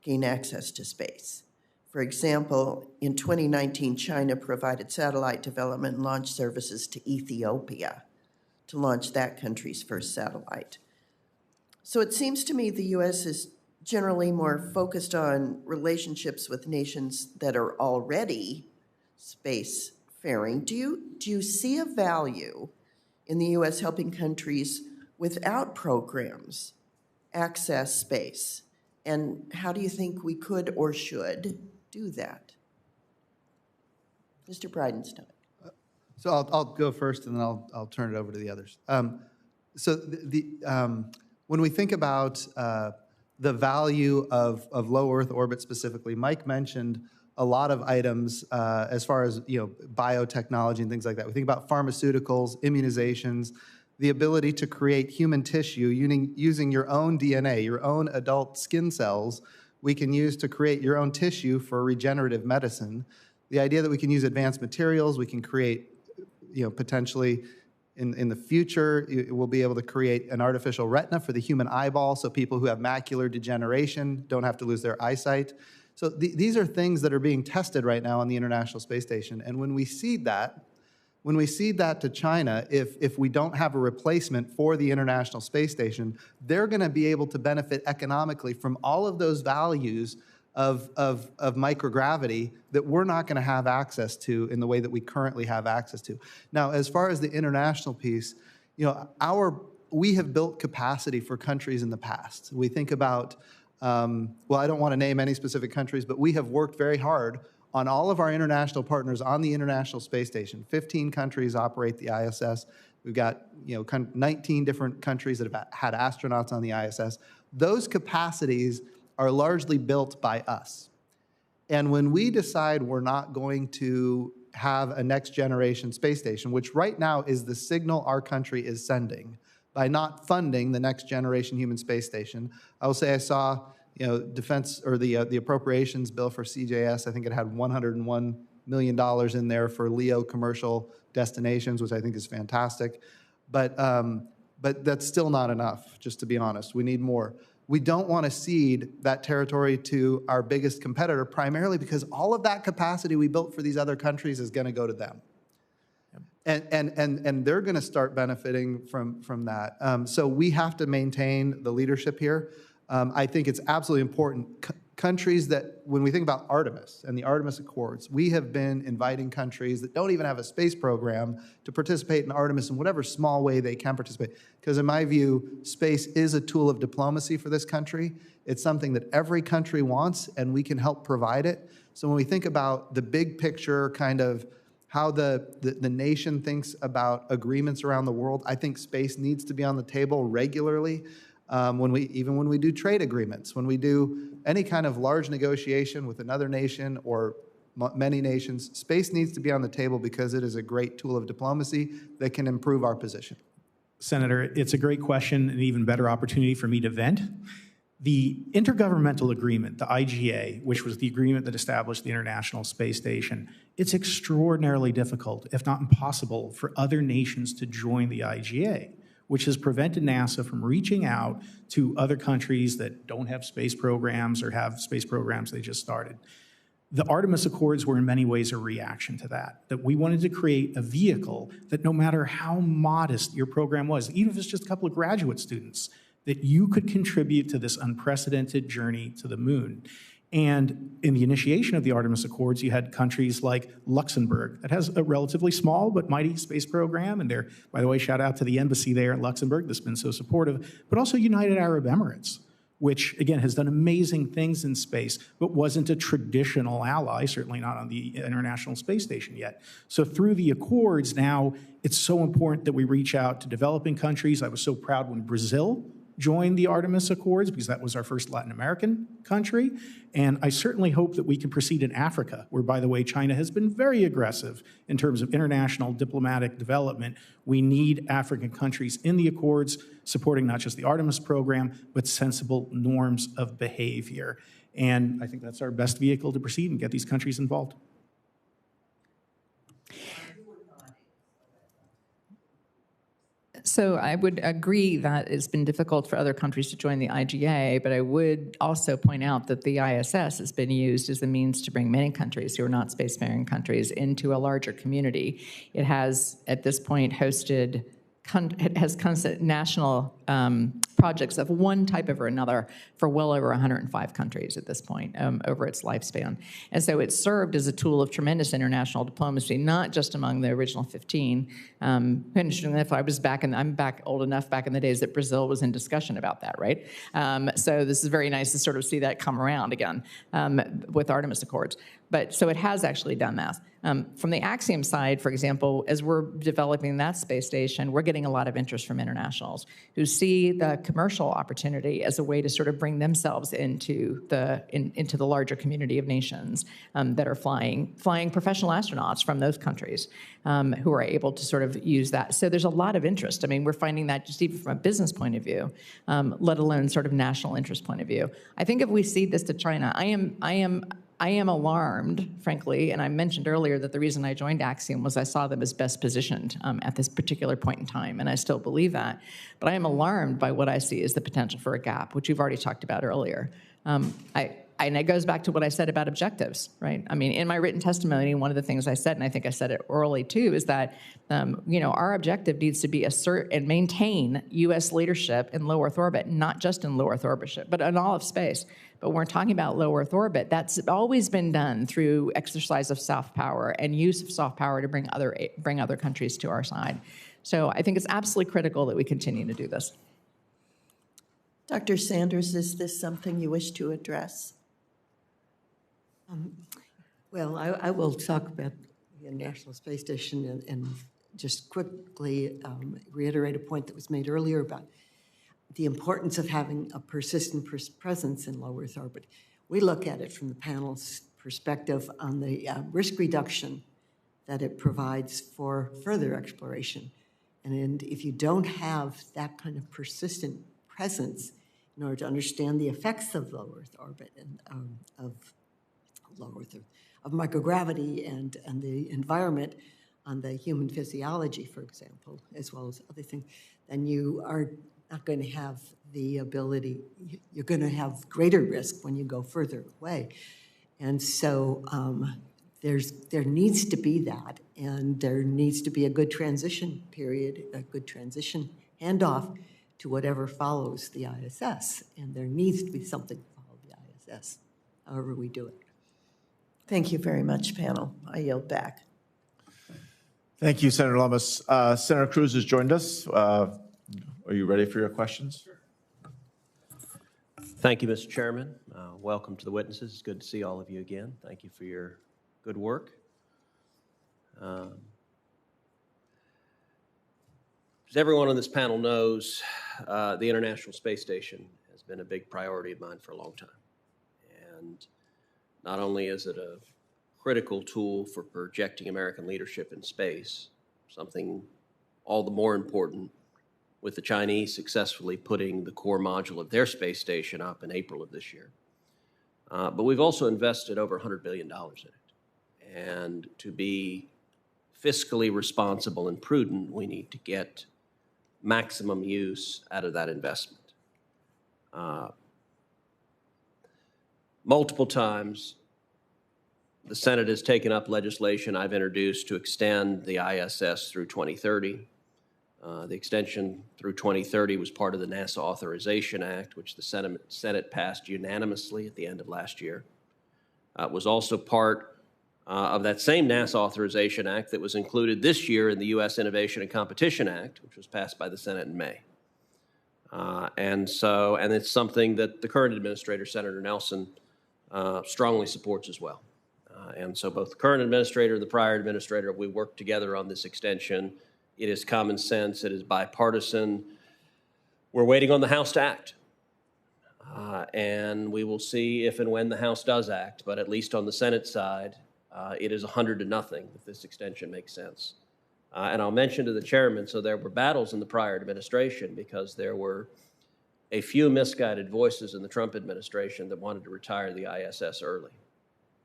gain access to space. For example, in 2019, China provided satellite development and launch services to Ethiopia to launch that country's first satellite. So it seems to me the U.S. is generally more focused on relationships with nations that are already spacefaring. Do you see a value in the U.S. helping countries without programs, access space? And how do you think we could or should do that? Mr. Bridenstine. So I'll go first, and then I'll turn it over to the others. When we think about the value of low Earth orbit specifically, Mike mentioned a lot of items as far as biotechnology and things like that. We think about pharmaceuticals, immunizations, the ability to create human tissue using your own DNA, your own adult skin cells. We can use to create your own tissue for regenerative medicine. The idea that we can use advanced materials, we can create, potentially in the future, we'll be able to create an artificial retina for the human eyeball, so people who have macular degeneration don't have to lose their eyesight. So these are things that are being tested right now on the International Space Station. And when we seed that to China, if we don't have a replacement for the International Space Station, they're going to be able to benefit economically from all of those values of microgravity that we're not going to have access to in the way that we currently have access to. Now, as far as the international piece, we have built capacity for countries in the past. We think about, I don't want to name any specific countries, but we have worked very hard on all of our international partners on the International Space Station. 15 countries operate the ISS. We've got 19 different countries that have had astronauts on the ISS. Those capacities are largely built by us. And when we decide we're not going to have a next generation space station, which right now is the signal our country is sending by not funding the next generation human space station. I will say I saw defense or the appropriations bill for CJS, I think it had $101 million in there for LEO commercial destinations, which I think is fantastic. But that's still not enough, just to be honest. We need more. We don't want to cede that territory to our biggest competitor, primarily because all of that capacity we built for these other countries is going to go to them. And they're going to start benefiting from that. So we have to maintain the leadership here. I think it's absolutely important. Countries that, when we think about Artemis and the Artemis Accords, we have been inviting countries that don't even have a space program to participate in Artemis in whatever small way they can participate. Because in my view, space is a tool of diplomacy for this country. It's something that every country wants, and we can help provide it. So when we think about the big picture, kind of how the nation thinks about agreements around the world, I think space needs to be on the table regularly. When we do trade agreements, when we do any kind of large negotiation with another nation or many nations, space needs to be on the table because it is a great tool of diplomacy that can improve our position. Senator, it's a great question, an even better opportunity for me to vent. The intergovernmental agreement, the IGA, which was the agreement that established the International Space Station, it's extraordinarily difficult, if not impossible, for other nations to join the IGA, which has prevented NASA from reaching out to other countries that don't have space programs or have space programs they just started. The Artemis Accords were in many ways a reaction to that we wanted to create a vehicle that no matter how modest your program was, even if it's just a couple of graduate students, that you could contribute to this unprecedented journey to the moon. And in the initiation of the Artemis Accords, you had countries like Luxembourg that has a relatively small but mighty space program. And there, by the way, shout out to the embassy there in Luxembourg that's been so supportive, but also United Arab Emirates, which again has done amazing things in space, but wasn't a traditional ally, certainly not on the International Space Station yet. So through the Accords now, it's so important that we reach out to developing countries. I was so proud when Brazil joined the Artemis Accords because that was our first Latin American country. And I certainly hope that we can proceed in Africa, where, by the way, China has been very aggressive in terms of international diplomatic development. We need African countries in the Accords supporting not just the Artemis program, but sensible norms of behavior. And I think that's our best vehicle to proceed and get these countries involved. So I would agree that it's been difficult for other countries to join the IGA, but I would also point out that the ISS has been used as a means to bring many countries who are not spacefaring countries into a larger community. It has, at this point, hosted national projects of one type or another for well over 105 countries at this point over its lifespan. And so it served as a tool of tremendous international diplomacy, not just among the original 15. Interestingly enough, I'm back old enough back in the days that Brazil was in discussion about that, right? So this is very nice to sort of see that come around again with Artemis Accords. But so it has actually done that. From the Axiom side, for example, as we're developing that space station, we're getting a lot of interest from internationals who see the commercial opportunity as a way to sort of bring themselves into the larger community of nations that are flying professional astronauts from those countries who are able to sort of use that. So there's a lot of interest. I mean, we're finding that just even from a business point of view, let alone sort of national interest point of view. I think if we cede this to China, I am alarmed, frankly, and I mentioned earlier that the reason I joined Axiom was I saw them as best positioned at this particular point in time, and I still believe that. But I am alarmed by what I see as the potential for a gap, which you've already talked about earlier. And it goes back to what I said about objectives, right? I mean, in my written testimony, one of the things I said, and I think I said it orally too, is that our objective needs to be assert and maintain U.S. leadership in low Earth orbit, not just in low Earth orbit, but in all of space. But when we're talking about low Earth orbit, that's always been done through exercise of soft power and use of soft power to bring other countries to our side. So I think it's absolutely critical that we continue to do this. Dr. Sanders, is this something you wish to address? Well, I will talk about the International Space Station and just quickly reiterate a point that was made earlier about the importance of having a persistent presence in low Earth orbit. We look at it from the panel's perspective on the risk reduction that it provides for further exploration. And if you don't have that kind of persistent presence in order to understand the effects of low Earth orbit and of microgravity and the environment on the human physiology, for example, as well as other things, then you are not going to have the ability, you're going to have greater risk when you go further away. And so there needs to be that, and there needs to be a good transition period, a good transition handoff to whatever follows the ISS. And there needs to be something to follow the ISS, however we do it. Thank you very much, panel. I yield back. Thank you, Senator Lummis. Senator Cruz has joined us. Are you ready for your questions? Sure. Thank you, Mr. Chairman. Welcome to the witnesses. It's good to see all of you again. Thank you for your good work. As everyone on this panel knows, the International Space Station has been a big priority of mine for a long time. And not only is it a critical tool for projecting American leadership in space, something all the more important with the Chinese successfully putting the core module of their space station up in April of this year. But we've also invested over $100 billion in it. And to be fiscally responsible and prudent, we need to get maximum use out of that investment. Multiple times, the Senate has taken up legislation I've introduced to extend the ISS through 2030. The extension through 2030 was part of the NASA Authorization Act, which the Senate passed unanimously at the end of last year. It was also part of that same NASA Authorization Act that was included this year in the U.S. Innovation and Competition Act, which was passed by the Senate in May. And it's something that the current administrator, Senator Nelson, strongly supports as well. And so both the current administrator and the prior administrator, we worked together on this extension. It is common sense. It is bipartisan. We're waiting on the House to act. And we will see if and when the House does act. But at least on the Senate side, it is 100 to nothing if this extension makes sense. And I'll mention to the chairman, so there were battles in the prior administration because there were a few misguided voices in the Trump administration that wanted to retire the ISS early.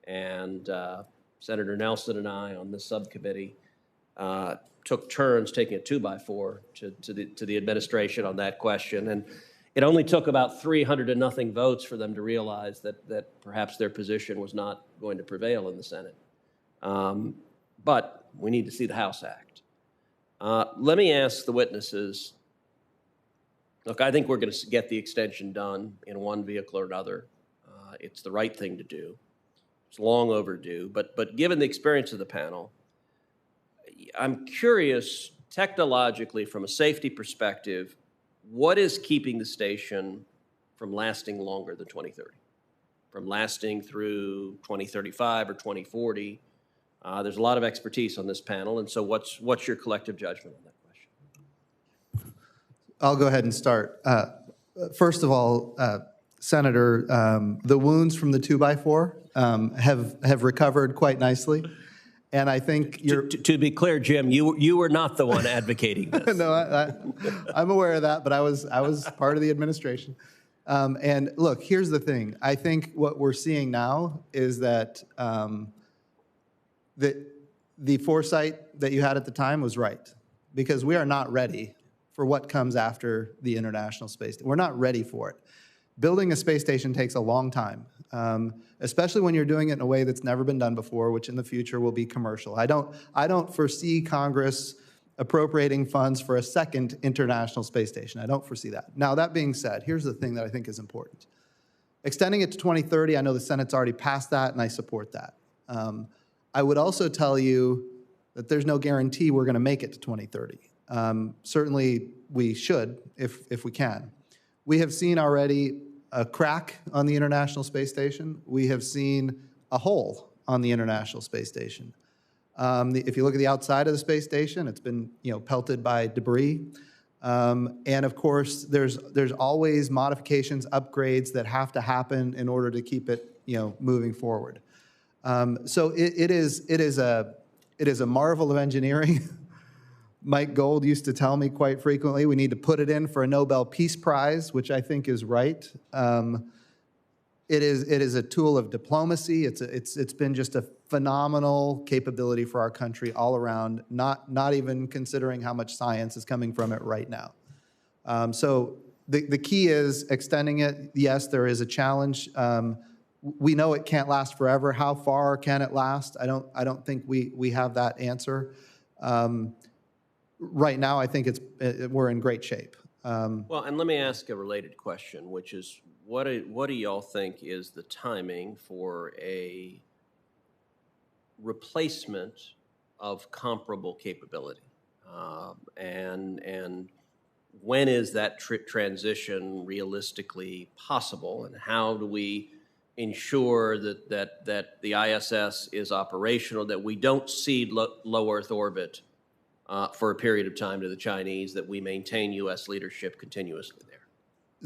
And Senator Nelson and I on this subcommittee took turns taking a 2x4 to the administration on that question. And it only took about 300 to nothing votes for them to realize that perhaps their position was not going to prevail in the Senate. But we need to see the House act. Let me ask the witnesses, Look, I think we're going to get the extension done in one vehicle or another. It's the right thing to do. It's long overdue. But given the experience of the panel, I'm curious, technologically, from a safety perspective, what is keeping the station from lasting longer than 2030? From lasting through 2035 or 2040? There's a lot of expertise on this panel, and so what's your collective judgment on that question? I'll go ahead and start. First of all, Senator, the wounds from the 2x4 have recovered quite nicely. And I think you're... To be clear, Jim, you were not the one advocating this. No, I'm aware of that, but I was part of the administration. And look, here's the thing. I think what we're seeing now is that the foresight that you had at the time was right, because we are not ready for what comes after the International Space Station. We're not ready for it. Building a space station takes a long time, especially when you're doing it in a way that's never been done before, which in the future will be commercial. I don't foresee Congress appropriating funds for a second International Space Station. I don't foresee that. Now, that being said, here's the thing that I think is important. Extending it to 2030, I know the Senate's already passed that, and I support that. I would also tell you that there's no guarantee we're going to make it to 2030. Certainly, we should if we can. We have seen already a crack on the International Space Station. We have seen a hole on the International Space Station. If you look at the outside of the space station, it's been pelted by debris. And of course, there's always modifications, upgrades that have to happen in order to keep it moving forward. So it is a marvel of engineering. Mike Gold used to tell me quite frequently, we need to put it in for a Nobel Peace Prize, which I think is right. It is a tool of diplomacy. It's been just a phenomenal capability for our country all around, not even considering how much science is coming from it right now. So the key is extending it. Yes, there is a challenge. We know it can't last forever. How far can it last? I don't think we have that answer. Right now, I think we're in great shape. Well, and let me ask a related question, which is, what do y'all think is the timing for a replacement of comparable capability? And when is that transition realistically possible? And how do we ensure that the ISS is operational, that we don't cede low Earth orbit for a period of time to the Chinese, that we maintain U.S. leadership continuously there?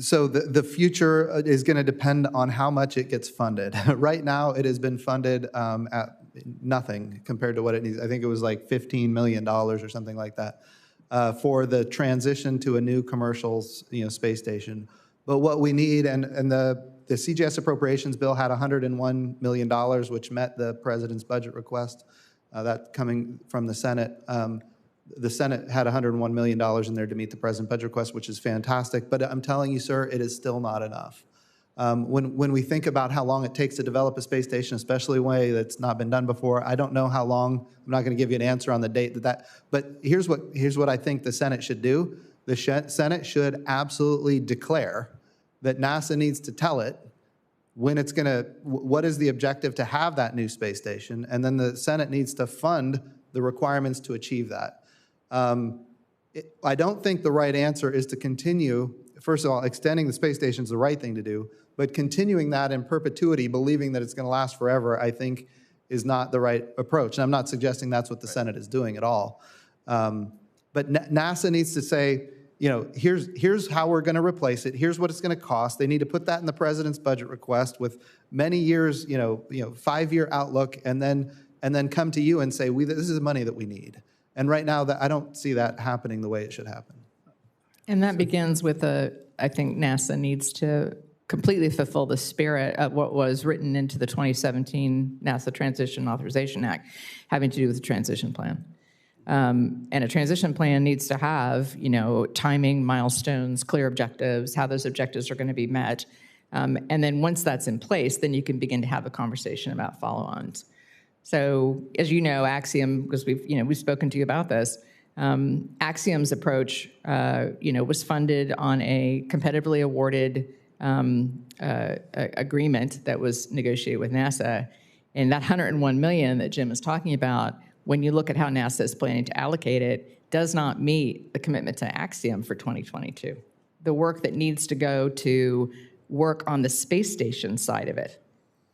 So the future is going to depend on how much it gets funded. Right now, it has been funded at nothing compared to what it needs. I think it was like $15 million or something like that for the transition to a new commercial space station. But what we need, and the CGS appropriations bill had $101 million, which met the president's budget request. That coming from the Senate. The Senate had $101 million in there to meet the president's budget request, which is fantastic. But I'm telling you, sir, it is still not enough. When we think about how long it takes to develop a space station, especially in a way that's not been done before, I don't know how long. I'm not going to give you an answer on the date but here's what I think the Senate should do. The Senate should absolutely declare that NASA needs to tell it when it's going to, what is the objective to have that new space station, and then the Senate needs to fund the requirements to achieve that. I don't think the right answer is to continue, first of all, extending the space station is the right thing to do, but continuing that in perpetuity, believing that it's going to last forever, I think is not the right approach. And I'm not suggesting that's what the Senate is doing at all. But NASA needs to say, here's how we're going to replace it. Here's what it's going to cost. They need to put that in the president's budget request with many years, 5-year outlook, and then come to you and say, this is the money that we need. And right now, I don't see that happening the way it should happen. And that begins with I think NASA needs to completely fulfill the spirit of what was written into the 2017 NASA Transition Authorization Act, having to do with the transition plan. And a transition plan needs to have, timing, milestones, clear objectives, how those objectives are going to be met. And then once that's in place, then you can begin to have a conversation about follow-ons. So, as you know, Axiom, because we've spoken to you about this, Axiom's approach, was funded on a competitively awarded agreement that was negotiated with NASA. And that $101 million that Jim is talking about, when you look at how NASA is planning to allocate it, does not meet the commitment to Axiom for 2022. The work that needs to go to work on the space station side of it,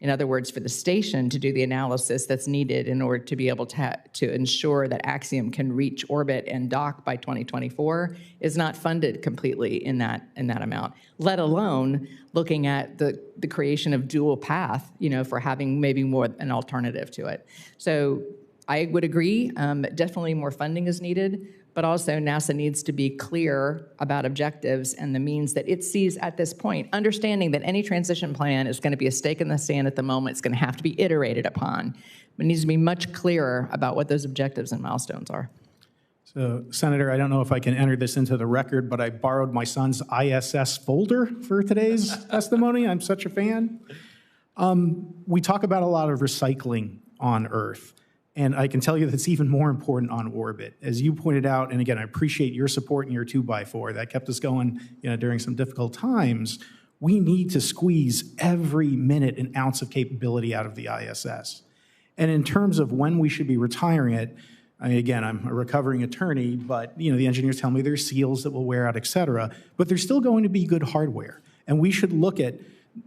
in other words, for the station to do the analysis that's needed in order to be able to ensure that Axiom can reach orbit and dock by 2024, is not funded completely in that amount, let alone looking at the creation of dual path, for having maybe more an alternative to it. So I would agree that definitely more funding is needed, but also NASA needs to be clear about objectives and the means that it sees at this point, understanding that any transition plan is going to be a stake in the sand at the moment. It's going to have to be iterated upon. But it needs to be much clearer about what those objectives and milestones are. So, Senator, I don't know if I can enter this into the record, but I borrowed my son's ISS folder for today's testimony. I'm such a fan. We talk about a lot of recycling on Earth. And I can tell you that's even more important on orbit. As you pointed out, and again, I appreciate your support in your 2x4. That kept us going during some difficult times. We need to squeeze every minute and ounce of capability out of the ISS. And in terms of when we should be retiring it, again, I'm a recovering attorney, but the engineers tell me there's seals that will wear out, et cetera. But there's still going to be good hardware. And we should look at,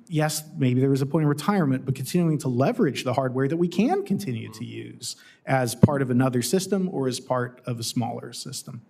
yes, maybe there was a point of retirement, but continuing to leverage the hardware that we can continue to use as part of another system or as part of a smaller system.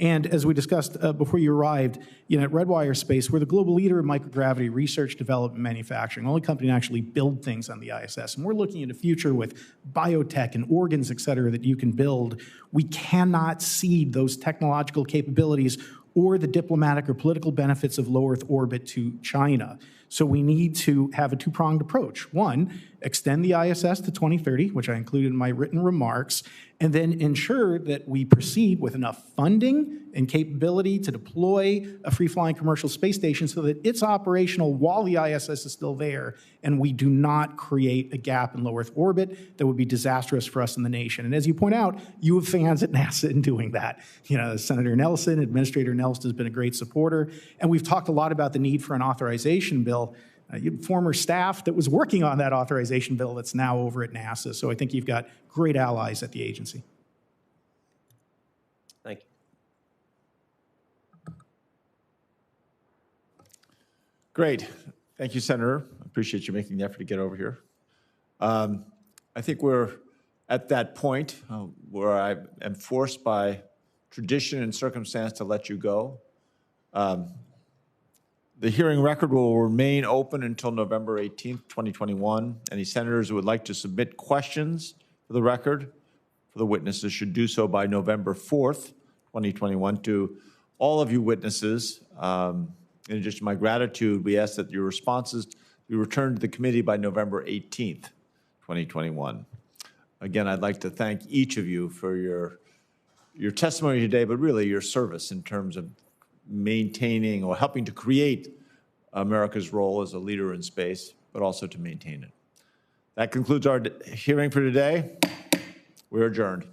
And as we discussed before you arrived, at Redwire Space, we're the global leader in microgravity research, development, manufacturing, only company to actually build things on the ISS. And we're looking at a future with biotech and organs, et cetera, that you can build. We cannot cede those technological capabilities or the diplomatic or political benefits of low Earth orbit to China. So we need to have a two-pronged approach. One, extend the ISS to 2030, which I included in my written remarks, and then ensure that we proceed with enough funding and capability to deploy a free-flying commercial space station so that it's operational while the ISS is still there, and we do not create a gap in low Earth orbit that would be disastrous for us in the nation. And as you point out, you have fans at NASA in doing that. Senator Nelson, Administrator Nelson has been a great supporter, and we've talked a lot about the need for an authorization bill. You had former staff that was working on that authorization bill that's now over at NASA. So I think you've got great allies at the agency. Thank you. Great. Thank you, Senator. I appreciate you making the effort to get over here. I think we're at that point where I am forced by tradition and circumstance to let you go. The hearing record will remain open until November 18th, 2021. Any senators who would like to submit questions for the record for the witnesses should do so by November 4th, 2021. To all of you witnesses, in addition to my gratitude, we ask that your responses be returned to the committee by November 18th, 2021. Again, I'd like to thank each of you for your testimony today, but really your service in terms of maintaining or helping to create America's role as a leader in space, but also to maintain it. That concludes our hearing for today. We're adjourned.